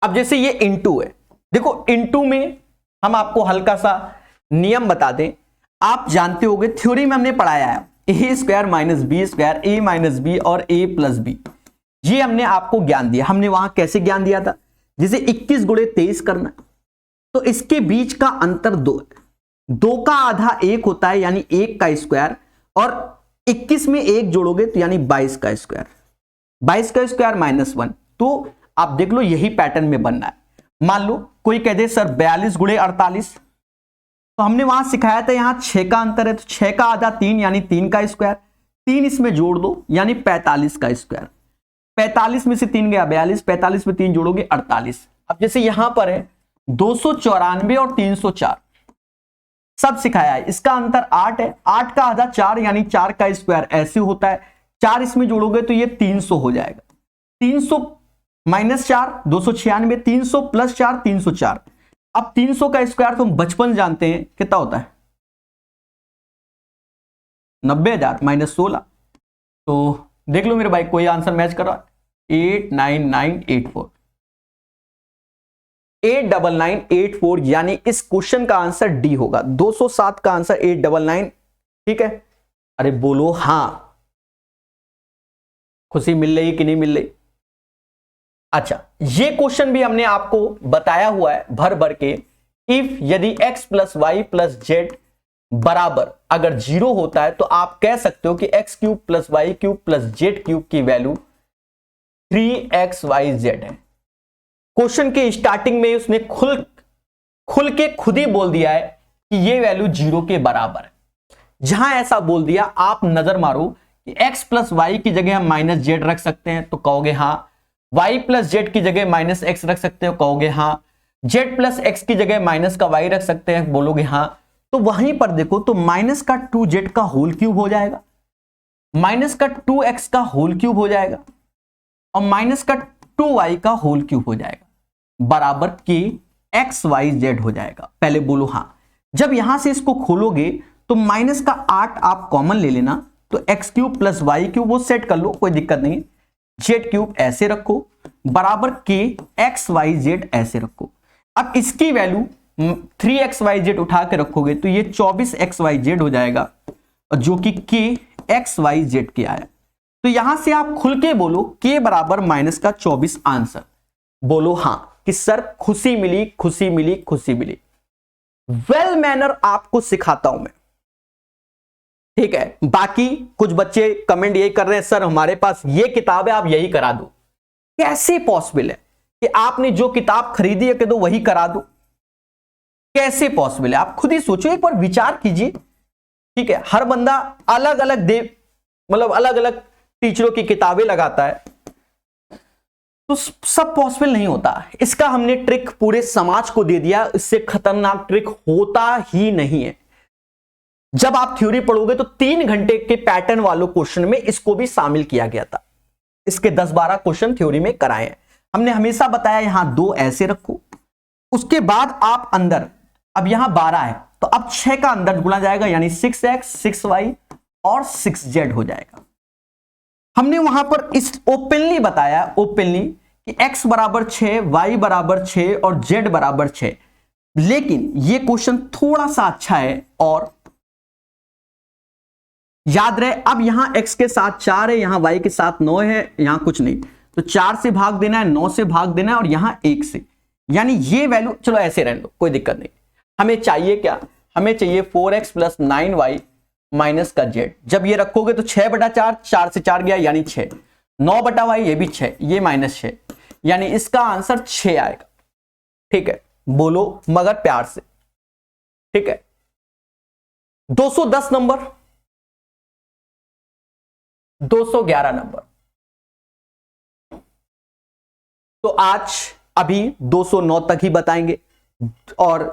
अब जैसे ये इनटू है, देखो इनटू में हम आपको हल्का सा नियम बता दें। आप जानते होंगे, थ्योरी में हमने पढ़ाया है a² - b², a - b और a + b। ये हमने आपको ज्ञान दिया। हमने वहां कैसे ज्ञान दिया था, जैसे 21 × 23 करना, तो इसके बीच का अंतर 2 है, 2 का आधा 1 होता है यानी 1 का स्क्वायर, और 21 में 1 जोड़ोगे तो यानी 22 का स्क्वायर, 22 का स्क्वायर - 1। तो आप देख लो यही पैटर्न में बनना है। मान लो कोई कह दे सर 42 × 48, तो हमने वहां सिखाया था यहां 6 का अंतर है, तो 6 का आधा 3 यानी 3 का स्क्वायर, 3 इसमें जोड़ दो यानी 45 का स्क्वायर। 45 में से 3 गया 42, 45 में 3 जोड़ोगे 48। अब जैसे यहां पर है 294 और 304 सब सिखाया है, इसका अंतर 8 है, 8 का आधा 4 यानी 4 का स्क्वायर ऐसे होता है, 4 इसमें जोड़ोगे तो ये 300 हो जाएगा। 300 - 4 296, 300 + 4 304। अब 300 का स्क्वायर तो हम बचपन जानते हैं कितना होता है, 90,000 - 16। तो देख लो मेरे भाई, कोई आंसर मैच कर रहा है, 89984, 89984, यानी इस क्वेश्चन का आंसर डी होगा। 207 का आंसर 899। ठीक है, अरे बोलो हां, खुशी मिल रही कि नहीं मिल रही। अच्छा, ये क्वेश्चन भी हमने आपको बताया हुआ है भर भर के। इफ यदि x + y + z बराबर अगर 0 होता है तो आप कह सकते हो कि x³ + y³ + z³ की वैल्यू 3xyz है। क्वेश्चन के स्टार्टिंग में उसने खुल के खुद ही बोल दिया है कि ये वैल्यू 0 के बराबर है। जहां ऐसा बोल दिया, आप नजर मारो कि x प्लस वाई की जगह हम माइनस जेड रख सकते हैं, तो कहोगे हाँ। y प्लस जेड की जगह माइनस एक्स रख सकते हो, कहोगे हाँ। z प्लस एक्स की जगह माइनस का y रख सकते हैं, बोलोगे हाँ। तो वहीं पर देखो तो माइनस का 2z का होल क्यूब हो जाएगा, माइनस का 2x का होल क्यूब हो जाएगा और माइनस का 2y का होल क्यूब हो जाएगा, बराबर के एक्स वाई जेड हो जाएगा। पहले बोलो हाँ। जब यहां से इसको खोलोगे तो माइनस का 8 आप कॉमन ले लेना, तो x cube plus Y cube वो सेट कर लो, कोई दिक्कत नहीं। जेड क्यूब ऐसे रखो, बराबर के एक्स वाई जेड ऐसे रखो। अब इसकी वैल्यू 3xyz उठा के रखोगे तो ये 24xyz हो जाएगा, और जो कि के एक्स वाई जेड के आया। तो यहां से आप खुल के बोलो के बराबर माइनस का 24 आंसर। बोलो हां कि सर खुशी मिली, खुशी मिली, खुशी मिली। वेल मैनर आपको सिखाता हूं मैं, ठीक है। बाकी कुछ बच्चे कमेंट यही कर रहे हैं, सर हमारे पास ये किताब है आप यही करा दो। कैसे पॉसिबल है कि आपने जो किताब खरीदी है कि तो वही करा दो? कैसे पॉसिबल है? आप खुद ही सोचो, एक बार विचार कीजिए, ठीक है। हर बंदा अलग अलग मतलब अलग अलग टीचरों की किताबें लगाता है, तो सब पॉसिबल नहीं होता। इसका हमने ट्रिक पूरे समाज को दे दिया, इससे खतरनाक ट्रिक होता ही नहीं है। जब आप थ्योरी पढ़ोगे तो 3 घंटे के पैटर्न वालों क्वेश्चन में इसको भी शामिल किया गया था। इसके 10-12 क्वेश्चन थ्योरी में कराए हैं हमने। हमेशा बताया यहां 2 ऐसे रखो, उसके बाद आप अंदर, अब यहां 12 है तो अब 6 का अंदर गुणा जाएगा, यानी 6x 6y और 6z हो जाएगा। हमने वहां पर इस ओपनली बताया, ओपनली कि x बराबर 6, y बराबर 6 और z बराबर 6। लेकिन ये क्वेश्चन थोड़ा सा अच्छा है और याद रहे, अब यहां x के साथ 4 है, यहां y के साथ 9 है, यहां कुछ नहीं, तो 4 से भाग देना है, 9 से भाग देना है और यहां 1 से, यानी ये वैल्यू चलो ऐसे रहने दो, कोई दिक्कत नहीं। हमें चाहिए क्या? हमें चाहिए 4x प्लस 9y माइनस का z। जब ये रखोगे तो 6/4, 4 से 4 गया यानी 6, 9/y ये भी 6, ये -6, यानी इसका आंसर 6 आएगा, ठीक है। बोलो मगर प्यार से, ठीक है। 210 नंबर, 211 नंबर। तो आज अभी 209 तक ही बताएंगे और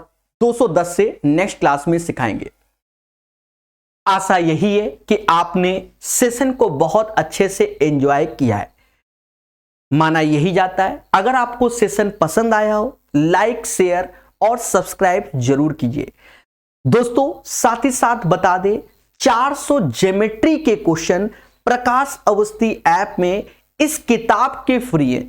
210 से नेक्स्ट क्लास में सिखाएंगे। आशा यही है कि आपने सेशन को बहुत अच्छे से एंजॉय किया है, माना यही जाता है। अगर आपको सेशन पसंद आया हो, लाइक, शेयर और सब्सक्राइब जरूर कीजिए। दोस्तों साथ ही साथ बता दें, 400 ज्योमेट्री के क्वेश्चन प्रकाश अवस्थी ऐप में इस किताब के फ्री है।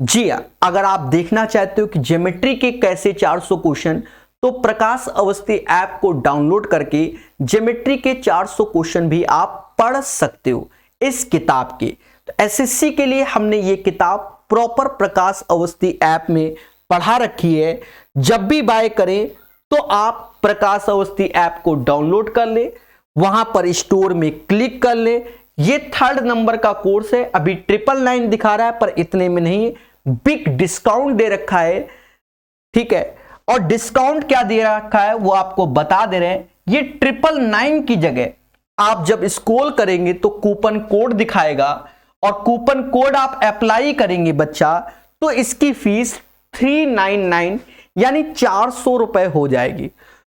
जी हां, अगर आप देखना चाहते हो कि ज्योमेट्री के कैसे 400 क्वेश्चन, तो प्रकाश अवस्थी ऐप को डाउनलोड करके ज्योमेट्री के 400 क्वेश्चन भी आप पढ़ सकते हो इस किताब के। तो एसएससी के लिए हमने ये किताब प्रॉपर प्रकाश अवस्थी ऐप में पढ़ा रखी है। जब भी बाय करें तो आप प्रकाश अवस्थी ऐप को डाउनलोड कर ले, वहां पर स्टोर में क्लिक कर ले। ये 3rd नंबर का कोर्स है, अभी 999 दिखा रहा है पर इतने में नहीं, बिग डिस्काउंट दे रखा है, ठीक है। और डिस्काउंट क्या दे रखा है वो आपको बता दे रहे हैं। ये 999 की जगह आप जब स्क्रॉल करेंगे तो कूपन कोड दिखाएगा, और कूपन कोड आप अप्लाई करेंगे बच्चा, तो इसकी फीस 399 यानी 400 रुपए हो जाएगी,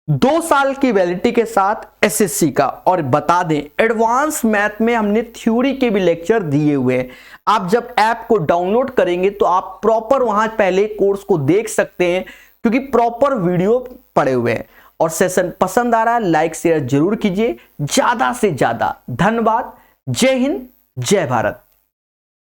2 साल की वैलिडिटी के साथ एसएससी का। और बता दें एडवांस मैथ में हमने थ्योरी के भी लेक्चर दिए हुए हैं। आप जब ऐप को डाउनलोड करेंगे तो आप प्रॉपर वहां पहले कोर्स को देख सकते हैं, क्योंकि प्रॉपर वीडियो पड़े हुए हैं। और सेशन पसंद आ रहा है, लाइक शेयर जरूर कीजिए ज्यादा से ज्यादा। धन्यवाद। जय हिंद, जय भारत।